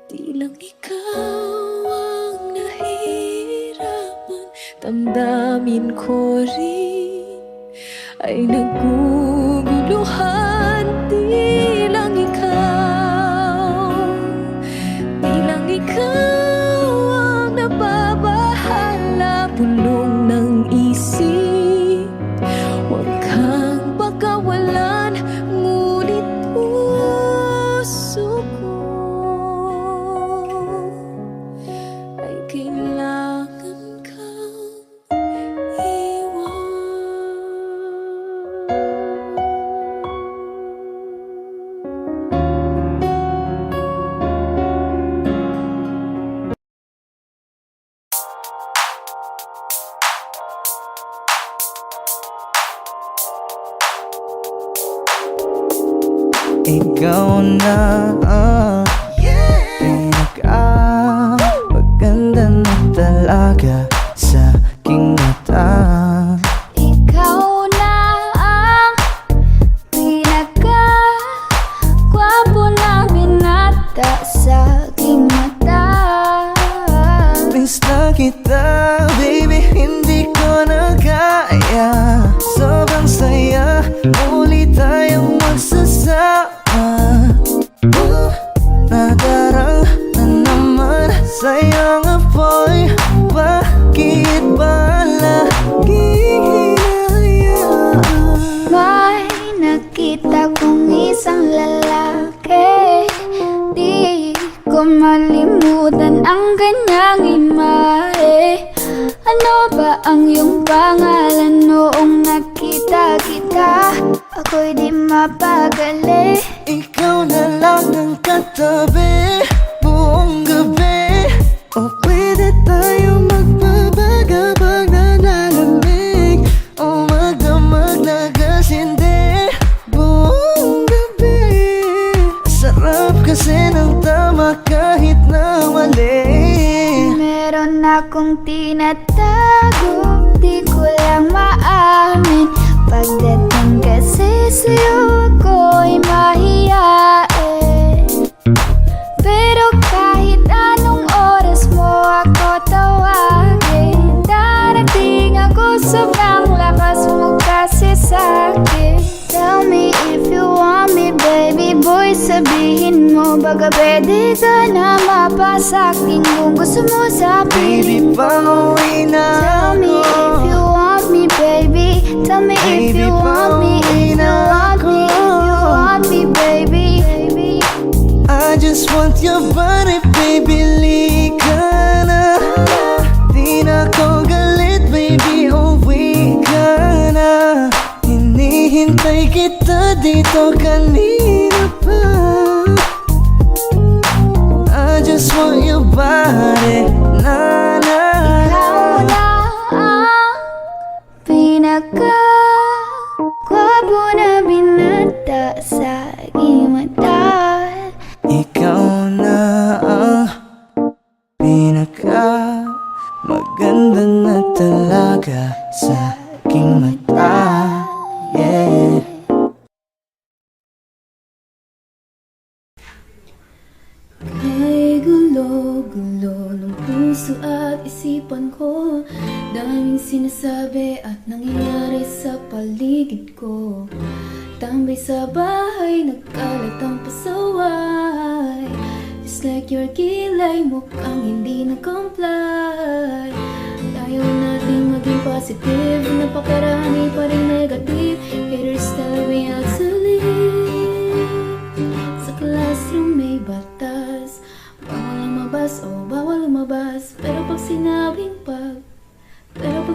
Di lang ikaw ang nahihirapan. Damdamin ko rin ay naguguluhan. Di lang ikaw ang nababahala. Bulong ng isip, huwag kang pagkawalan. Ngunit puso ko ay kailangan kang iwan. Ikaw na ang maganda na talaga sa aking mata. Ikaw na ang pinaka-gwapo na binata sa aking mata. Miss na kita, baby, hindi ko na kaya. Sobrang saya, muli tayong magsasama. Nadarang na naman sa'yo nga boy. Bakit ba laging hinahayaan? May nakita kong isang lalaki, di ko malimutan. kalimutan ang kanyang imahe. Ano ba ang iyong pangalan noong nakita kita? Ako'y di mapagali. Ikaw na lang ang katabi buong gabi. O pwede tayo magbabaga pag nanalamig, o magdamag na gasindi buong gabi. Sarap kasi ng tama kahit na mali. Meron akong tinatago, di ko lang maamin. Pagdating kasi sa'yo ako'y mahiyain. Pero kahit anong oras mo ako tawagin, darating ako, sobrang lakas mo kasi sa'kin. Tell me if you want me, baby boy, sabihin mo baga pwede ka na mapasa'kin kung gusto mo sa Baby, piling ko. pauwi na Tell me if you want me, baby. Tell me if Baby, you want me, if you want me, if you want me, baby. I just want your body, baby, lika na. Di na ko galit, baby, uwi ka na. Hinihintay kita dito kanina pa. I just want your body, na na Ikaw na ang pinaka-gwapo na binata sa aking mata. Ikaw na ang pinaka maganda na talaga sa aking mata. Yeah. Ay gulo-gulo ng puso at isipan ko. Daming sinasabi at nangyayari sa paligid ko. Tambay sa bahay, nagkalat ang pasaway. Just like your kilay, mukhang hindi nag-comply. Ayaw natin maging positive, napakarami pa rin negative. Haters tell me how to live. Sa classroom may batas, bawal lumabas o bawal lumabas. Pero pag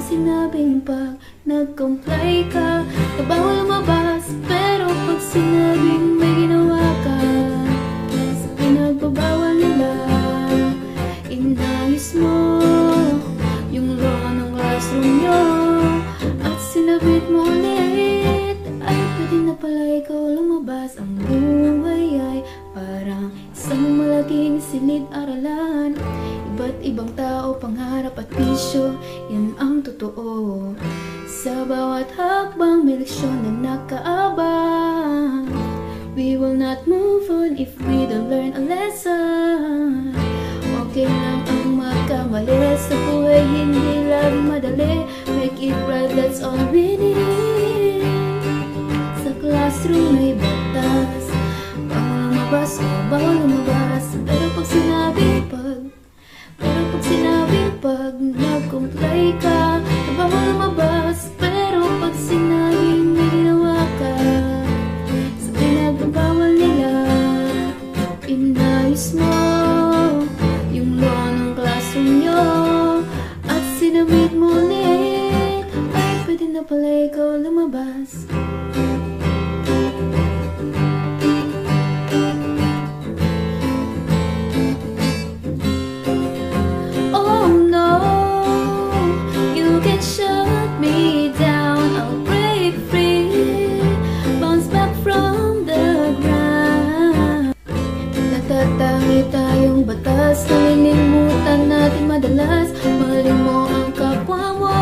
sinabing pag nag-comply ka, na bawal lumabas. Pero pag sinabing may ginawa ka, sa pinagbabawal nila, inayos mo yung law ng classroom nyo at sinabit mo ulit. Ay, pwede na pala ikaw lumabas. Ang buhay ay parang isang malaking silid-aralan. Iba't ibang tao, pangarap at bisyo, yan ang totoo. Sa bawat hakbang may leksyon na nakaabang. We will not move on if we don't learn a lesson. Okay lang ang magkamali, sa buhay hindi lang madali. Make it right, that's all we need. Sa classroom may batas, bawal lumabas o bawal lumabas. Pero pag sinabing pag nag-comply ka, na bawal lumabas. Pero pag sinabing may ginawa ka, sa pinagbabawal nila, inayos mo yung law ng classroom nyo at sinabit mo ulit. Ay, pwede na pala ikaw lumabas. Oh no, you can shut me down, I'll break free, bounce back from the ground. Natatangi tayong batas, nalilimutan natin madalas. Mahalin mo ang kapwa mo.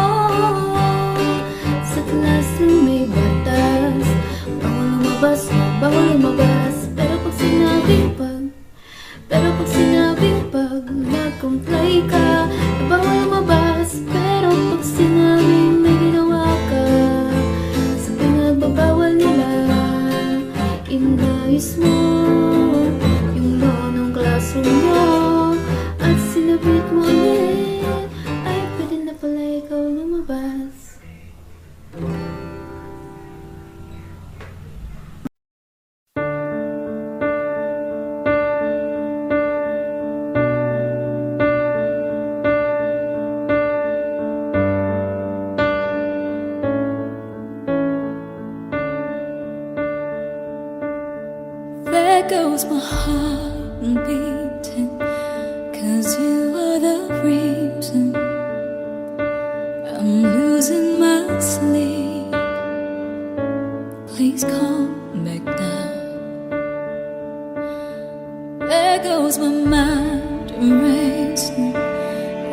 Sa classroom may batas, bawal lumabas o bawal lumabas. Pero pag sinabing pag nag-comply ka, na bawal lumabas. Pero pag sinabing may ginawa ka, sa pinagbabawal nila, inayos mo yung law ng classroom nyo at sinabit mo ulit. Ay, pwede na pala ikaw lumabas. goes my heart beating, 'cause you are the reason I'm losing my sleep. Please come back now. There goes my mind racing,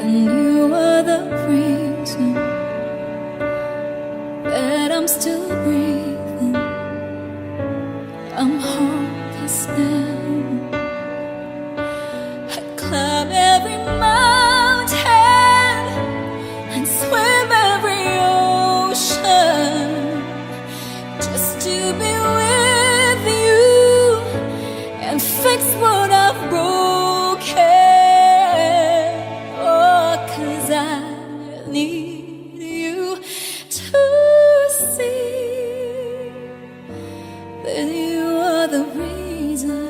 and you are the reason that I'm still breathing. I'm hopeless now. I'd climb every mountain and swim every ocean just to be with you and fix what I've broken. Oh, 'cause I need you to see that you are the reason.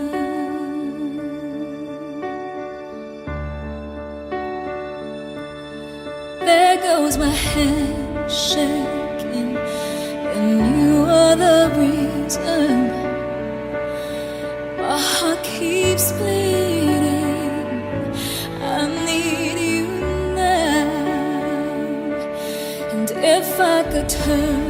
There goes my head shaking, and you are the reason. My heart keeps bleeding. I need you now. And if I could turn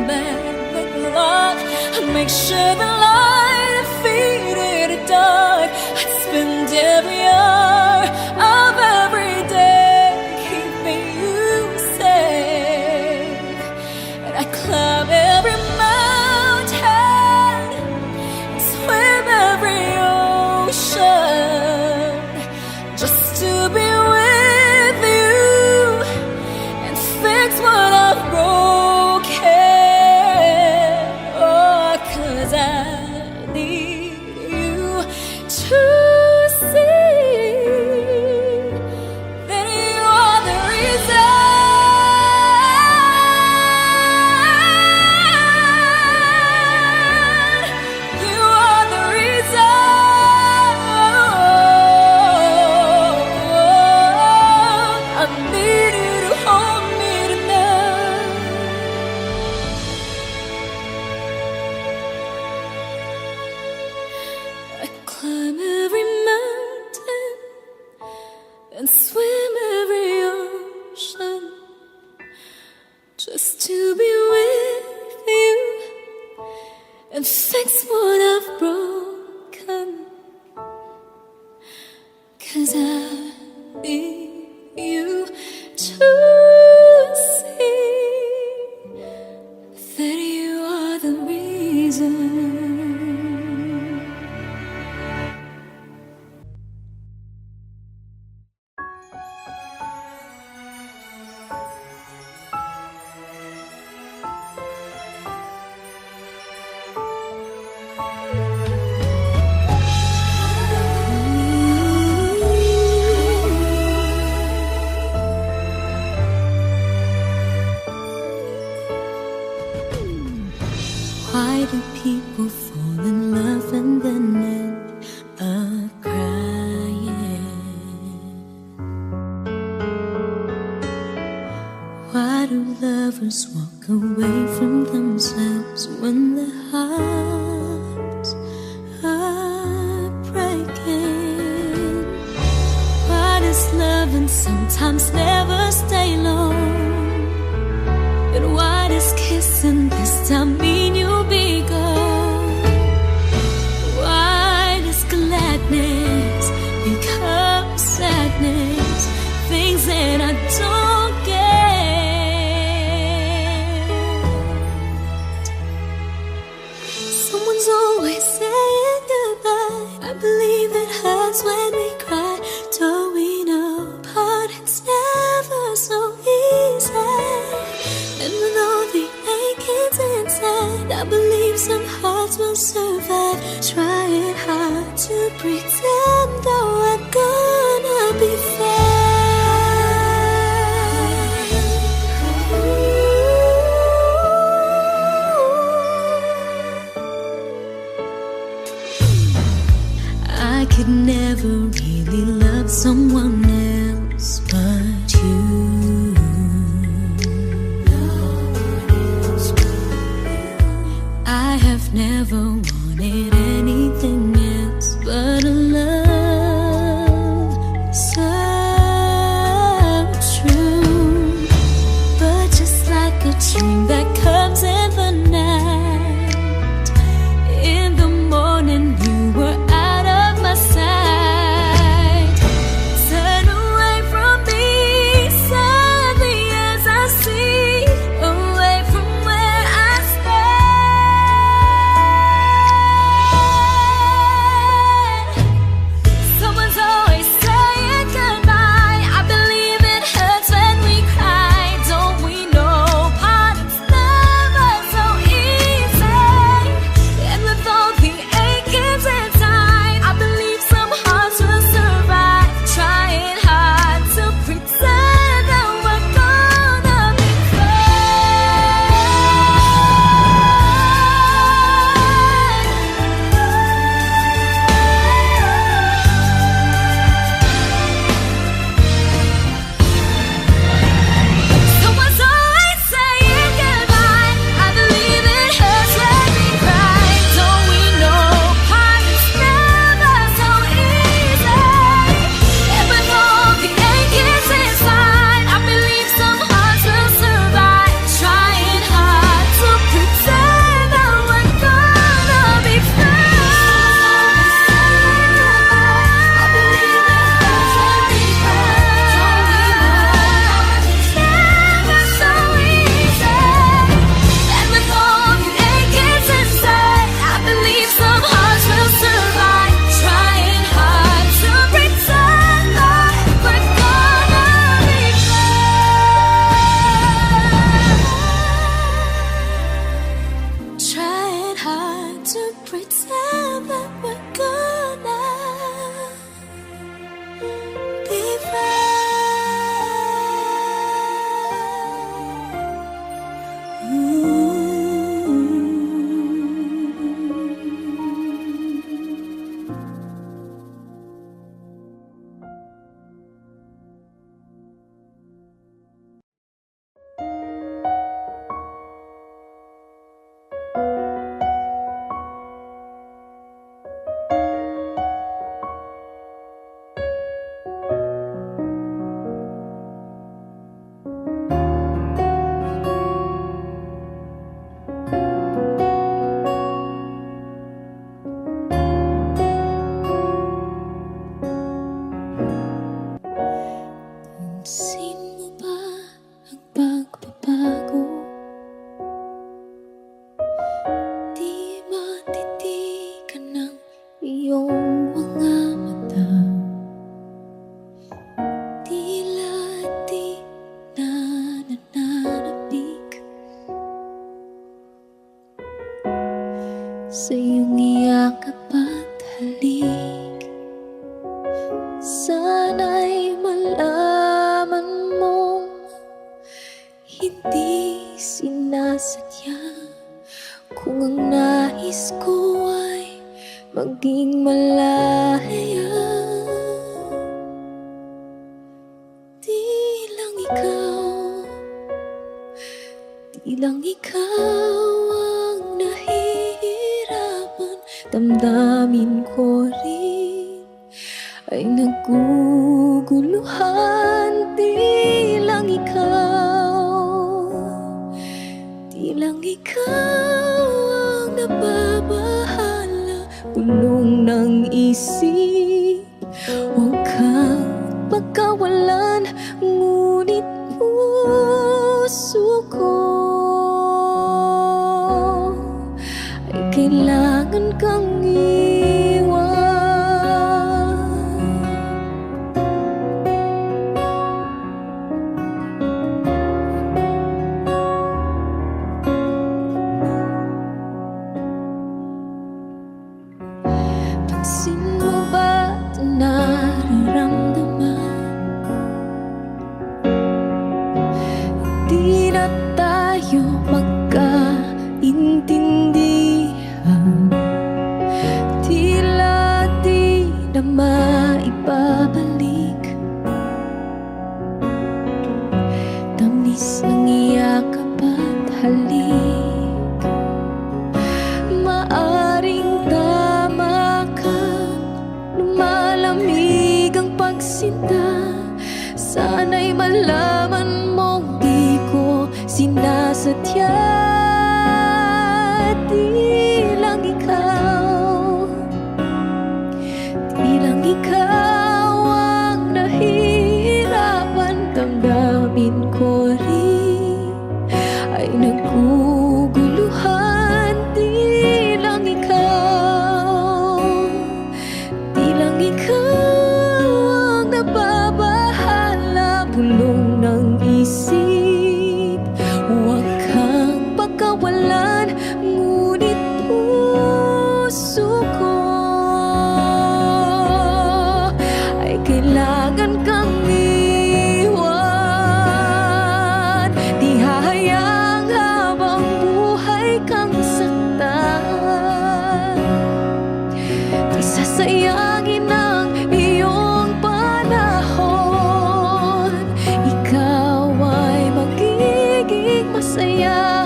back the clock, I'd make sure the light defeated the dark. I'd spend every hour of every day keeping you safe. And I'd climb every mountain, swim every ocean just to be with you and fix what I've broken. Oh, 'cause I need you to see that you are the reason. You are the reason. I need you to hold me tonight. I'd climb every mountain and swim every ocean just to be with you and fix what I've broken. 'Cause I need you to see that you are the reason. Why do people fall in love and then end up crying? Why do lovers walk away from themselves when their hearts are breaking? Why does loving sometimes never stay long? But why does kissing this time mean you'll be gone? Why does gladness become sadness? Things that I don't get. Someone's always saying goodbye. I believe it hurts when we cry. Towing apart, it's never so easy. And with all the achings inside, I believe some hearts will survive. Trying hard to pretend that we're gonna be fine. I could never really love someone else but you. I have never wanted anything else. never were gonna be Pansin mo ba ang pagbabago? Di matitigan ng iyong mga mata. Tila di na nananabik sa iyong iyakap at halik. Sana'y malaman mong hindi sinasadya. Kung ang nais ko ay maging malaya, di lang ikaw ang nahihirapan. Damdamin ko rin ay naguguluhan. Di lang ikaw ang nababahala. Bulong ng isip, huwag kang pagkawalan. Ngunit puso ko ay kailangan kang iwan. Pansin mo ba ito nararamdaman? Di na tayo magkaintindihan. Tila di na maibabalik tamis ng iyakap at halik. Maaring tama ka, lumalamig ang pagsinta. Sana'y malaman mong di ko sinasadya. Di lang ikaw ang nahihirapan. Damdamin ko rin ay naguguluhan. Di lang ikaw ang nababahala. Bulong ng isip, huwag kang pagkawalan. Ngunit puso ko ay kailangan kang iwan. Di hahayang habang buhay kang saktan. Di sasayangin ang iyong panahon. Ikaw ay magiging masaya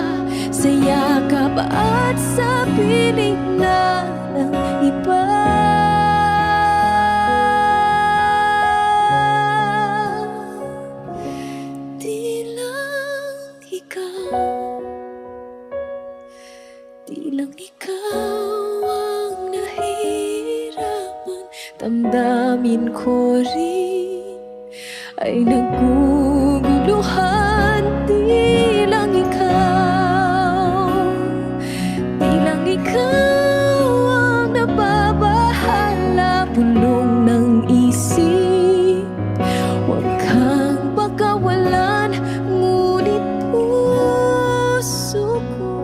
sa yakap at sa piling na ng iba. Di lang ikaw ang nahihirapan. Damdamin ko rin ay naguguluhan. Di lang ikaw ang nababahala. Bulong ng isip, huwag kang pagkawalan. Ngunit puso ko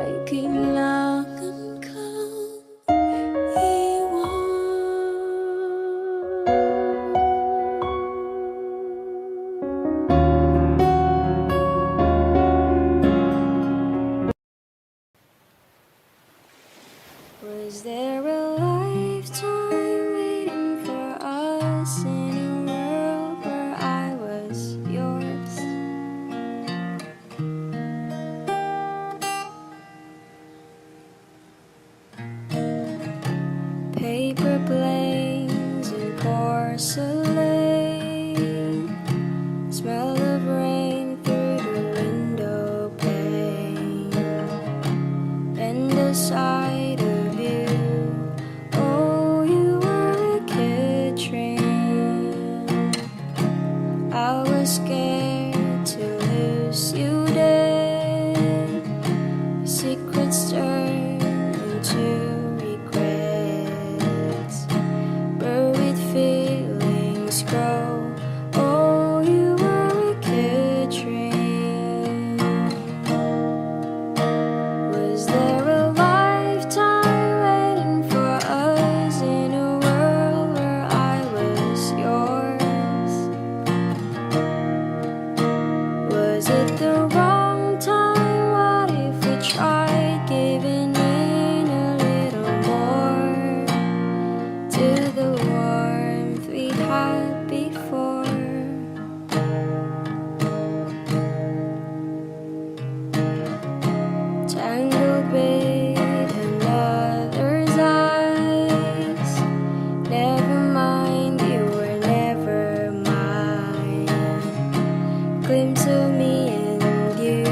ay kailangan kang iwan. Was there a lifetime waiting for us in a world where I was yours? Paper planes and porcelain, smell of rain through the window pane, and the sight of you. Oh, you were a kid dream. I was scared to lose you dead. Secrets turn into regrets. Buried feelings grow. Oh, you were a kid dream. Was there a lifetime waiting for us in a world where I was yours? Was it the wrong time? What if we tried giving in a little more to the warmth we had before? Tangled with another's eyes. Never mind, you were never mine. Glimpse of me and you.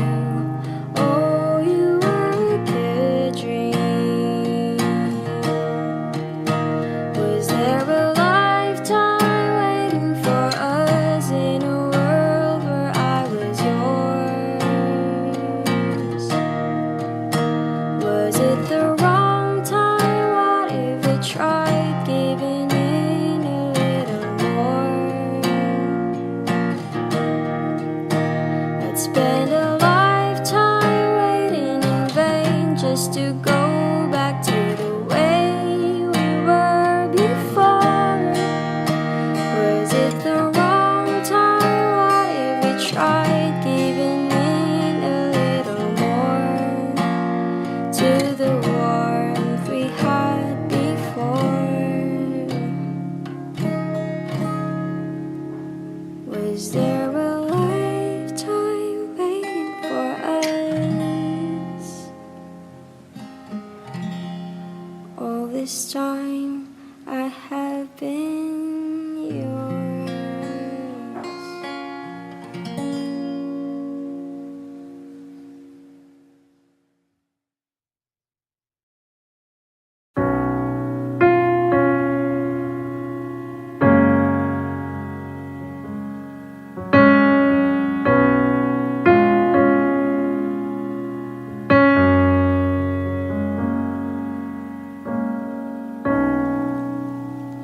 Oh, you were a good dream. Was there a lifetime waiting for us in a world where I was yours? Was it the wrong time? What if we tried giving in a little more? I'd spend a lifetime waiting in vain just to go back to the way we were before. Was it the wrong time? What if we tried giving in a little more to the warmth we had before? Was there a lifetime waiting for us? All this time I have been yours.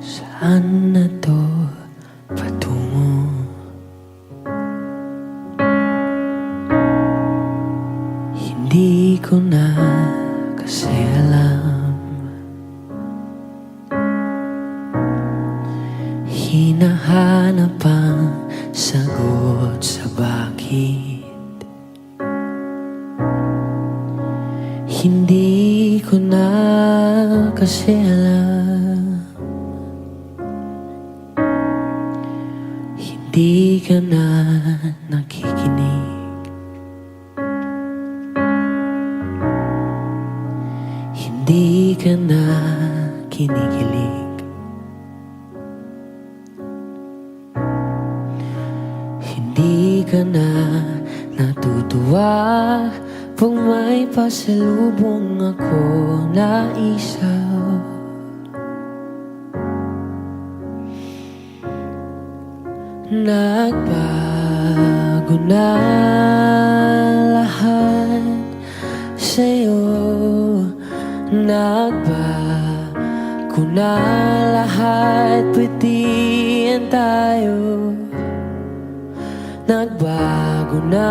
Saan na to patungo? Hindi ko na kasi alam. Hinahanap ang sagot sa bakit. Hindi ko na kasi alam. Hindi ka na nakikinig. Hindi ka na kinikilig. Hindi ka na natutuwa pag may pasalubong ako na isaw. Nagbago na lahat sa'yo. Nagbago na lahat, pwede yan tayo. Nagbago na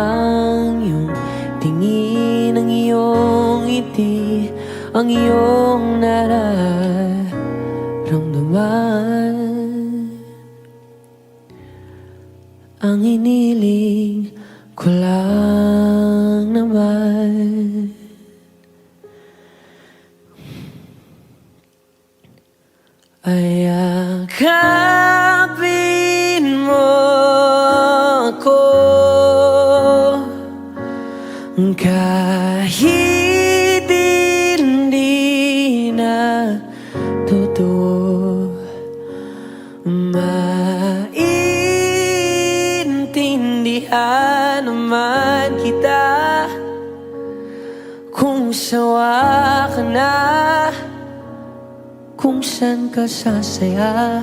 ang iyong tingin, ang iyong ngiti, ang iyong nararamdaman. Ang hiniling ko lang naman ay yakapin mo ako kahit hindi na totoo. Maintindihan naman kita kung sawa ka na, kung saan ka sasaya,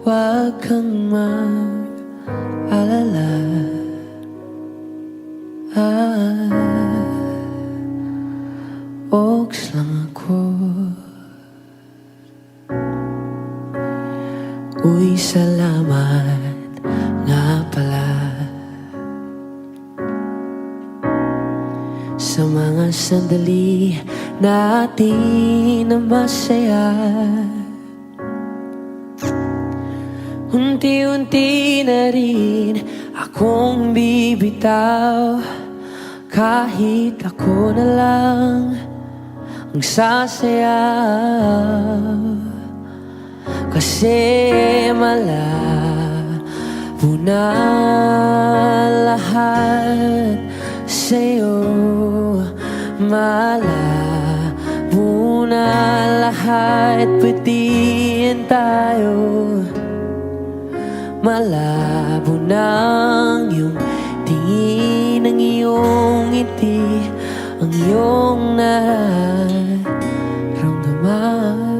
huwag kang mag-alala. Oaks lang ako. Uy, salamat nga pala sa mga sandali natin na masaya. Unti-unti na rin akong bibitaw, kahit ako na lang ang sasayaw. Kasi malabo na lahat sa'yo, malabo na lahat, patiin tayo. Malabo nang iyong tingin, ang iyong ngiti, ang iyong nararamdaman.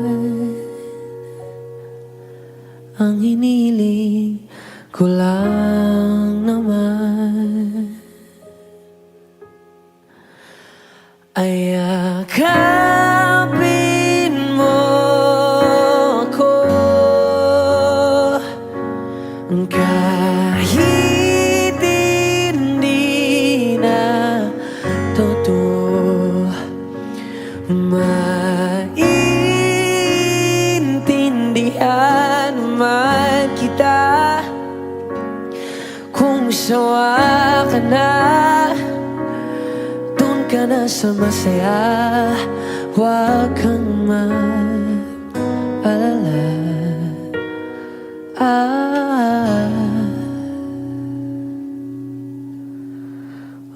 Ang hiniling ko lang naman ay yakapin mo ako kahit hindi na totoo. Maintindihan naman kita kung sawa ka na, dun ka na sa masaya, huwag kang mag-alala.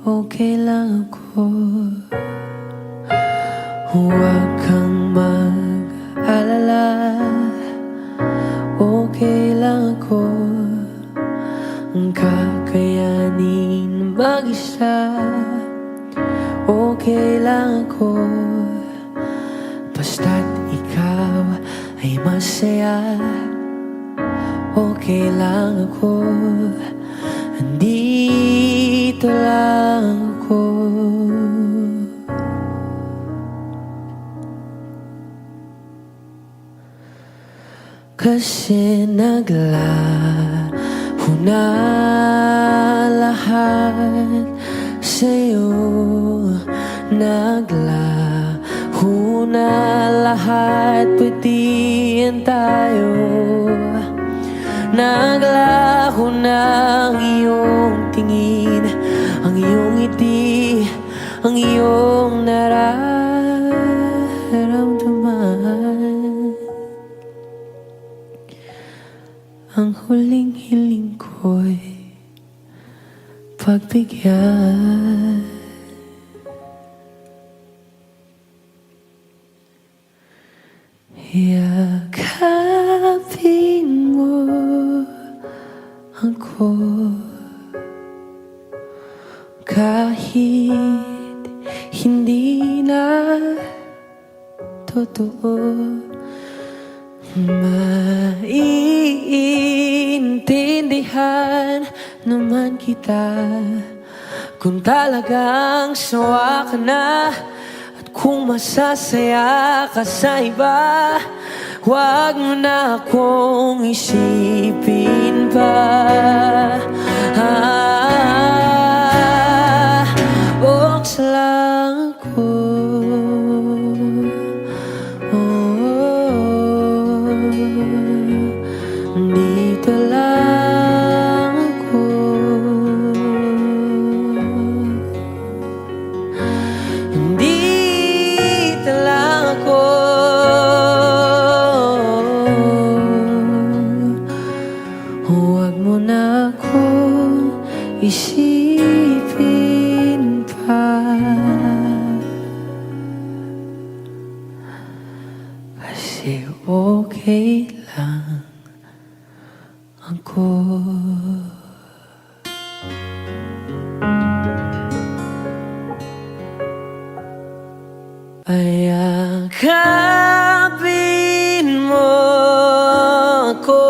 Okay lang ako, huwag kang mag-alala. Okay lang ako, ang kakayanin mag-isa. Okay lang ako, basta't ikaw ay masaya. Okay lang ako, andito lang ako. Kasi naglaho na lahat sa'yo, naglaho na lahat, patiin tayo. Naglaho na ang iyong tingin, ang iyong ngiti, ang iyong nararamdaman. Ang huling hiling ko'y pagbigyan. Yakapin mo ako kahit hindi na totoo. Maiintindihan naman kita kung talagang sawa ka na, at kung masasaya ka sa iba, huwag mo na akong isipin pa. Oks lang ako. Kasi okay lang ako. Payakapin mo ako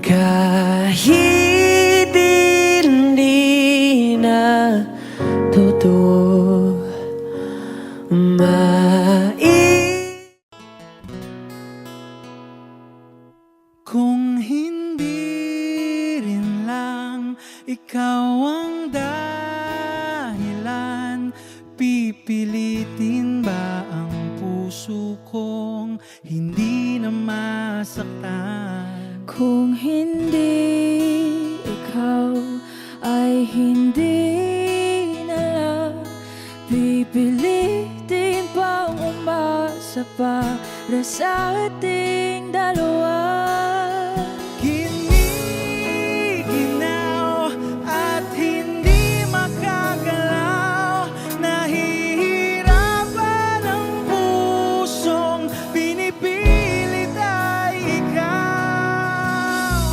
kahit hindi na totoo Kung hindi rin lang ikaw ang dahilan, pipilitin ba ang puso kong hindi na masaktan? Kung hindi ikaw ay hindi na lang, pipilitin pang umasa para sa ating dalawa. Giniginaw at hindi makagalaw, nahihirapan ang pusong pinipilit ay ikaw.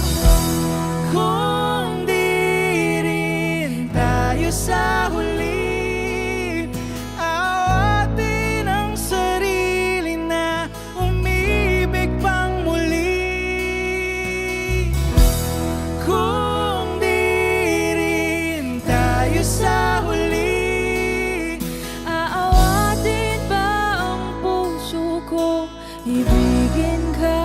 Kung di rin tayo sa huli, awatin ang sarili na umibig pang muli. Kung di rin tayo sa huli, Aawatin ba ang puso ko, ibigin ka?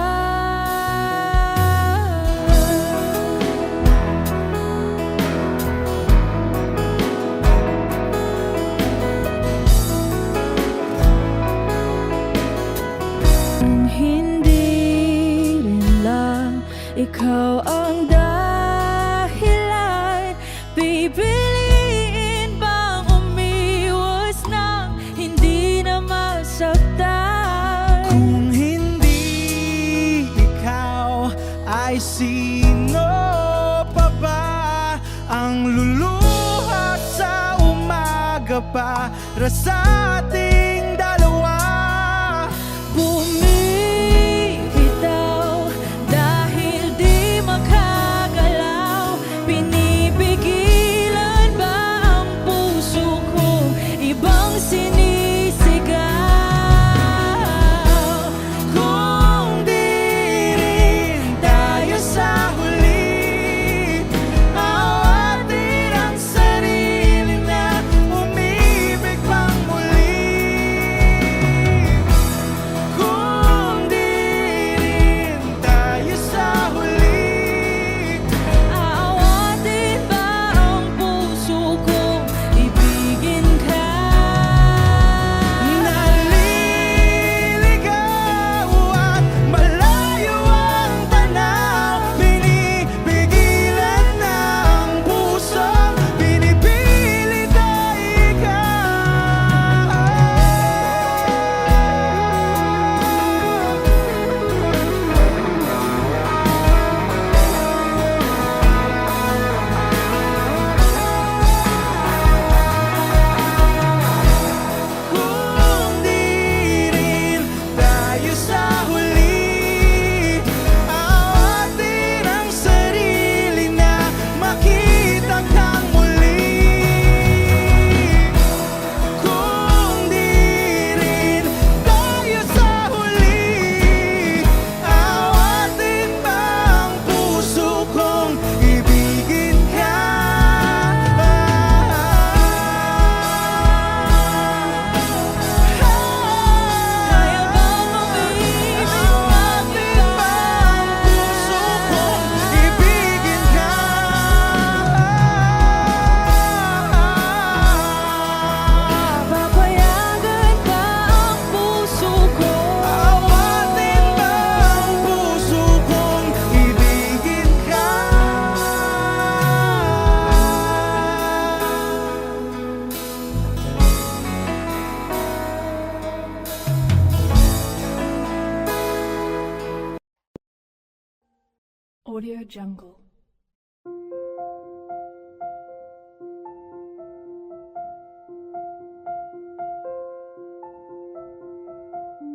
Kung hindi rin lang ikaw ang dahilan, pipiliin bang umiwas ng hindi na masaktan? kung hindi ikaw, ay sino pa ba ang luluha sa umaga para sa ating dalawa? Bumibitaw dahil di makagalaw, pinipigilan ba ang puso ko, ibang sinisigaw? Kung di rin tayo sa huli, awatin ang sarili na umibig pang muli. Kung di rin tayo sa huli, Aawatin ba ang puso ko, ibigin ka? naliligaw at malayo ang tanaw, pinipigilan ng pusong pinipilit ay ikaw. Kung di rin tayo sa huli, awatin ang sarili na makita kang muli. Kung di rin tayo sa huli, awatin ba ang puso kong ibigin ka? Kaya bang umibig Awatin ba ang puso kong ibigin ka? Papayagan ba ang puso ko? Awatin ba ang puso kong ibigin ka? Audio Jungle.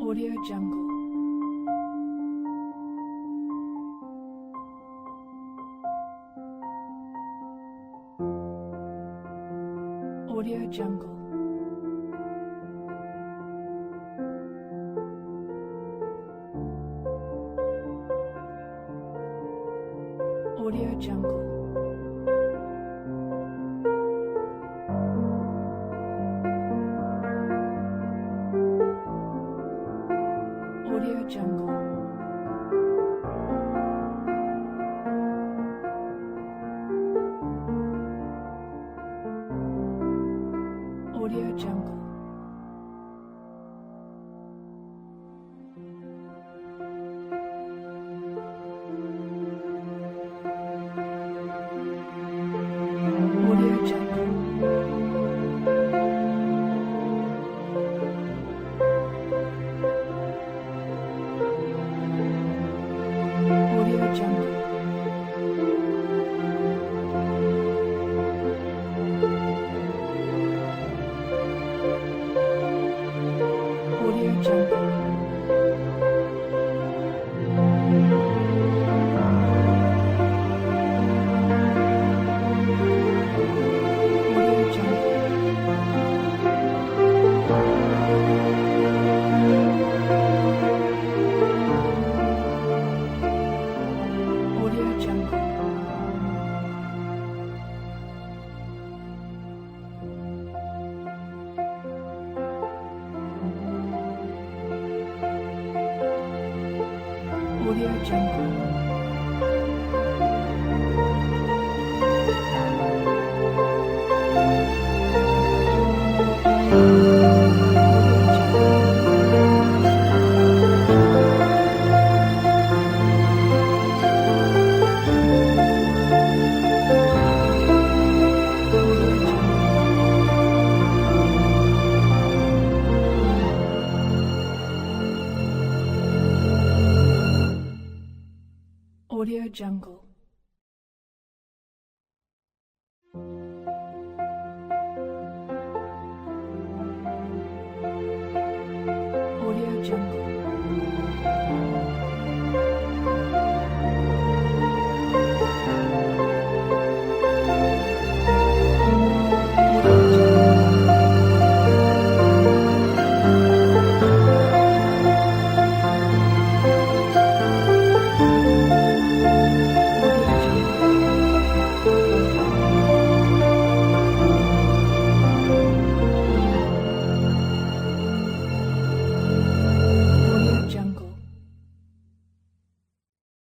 Audio Jungle. Audio Jungle. Audio Jungle. Audio Jungle. Audio Jungle. Audio Jungle. Audio Jungle. Audio Jungle. Audio Jungle. Audio Jungle. Audio Jungle. Audio Jungle. Audio Jungle.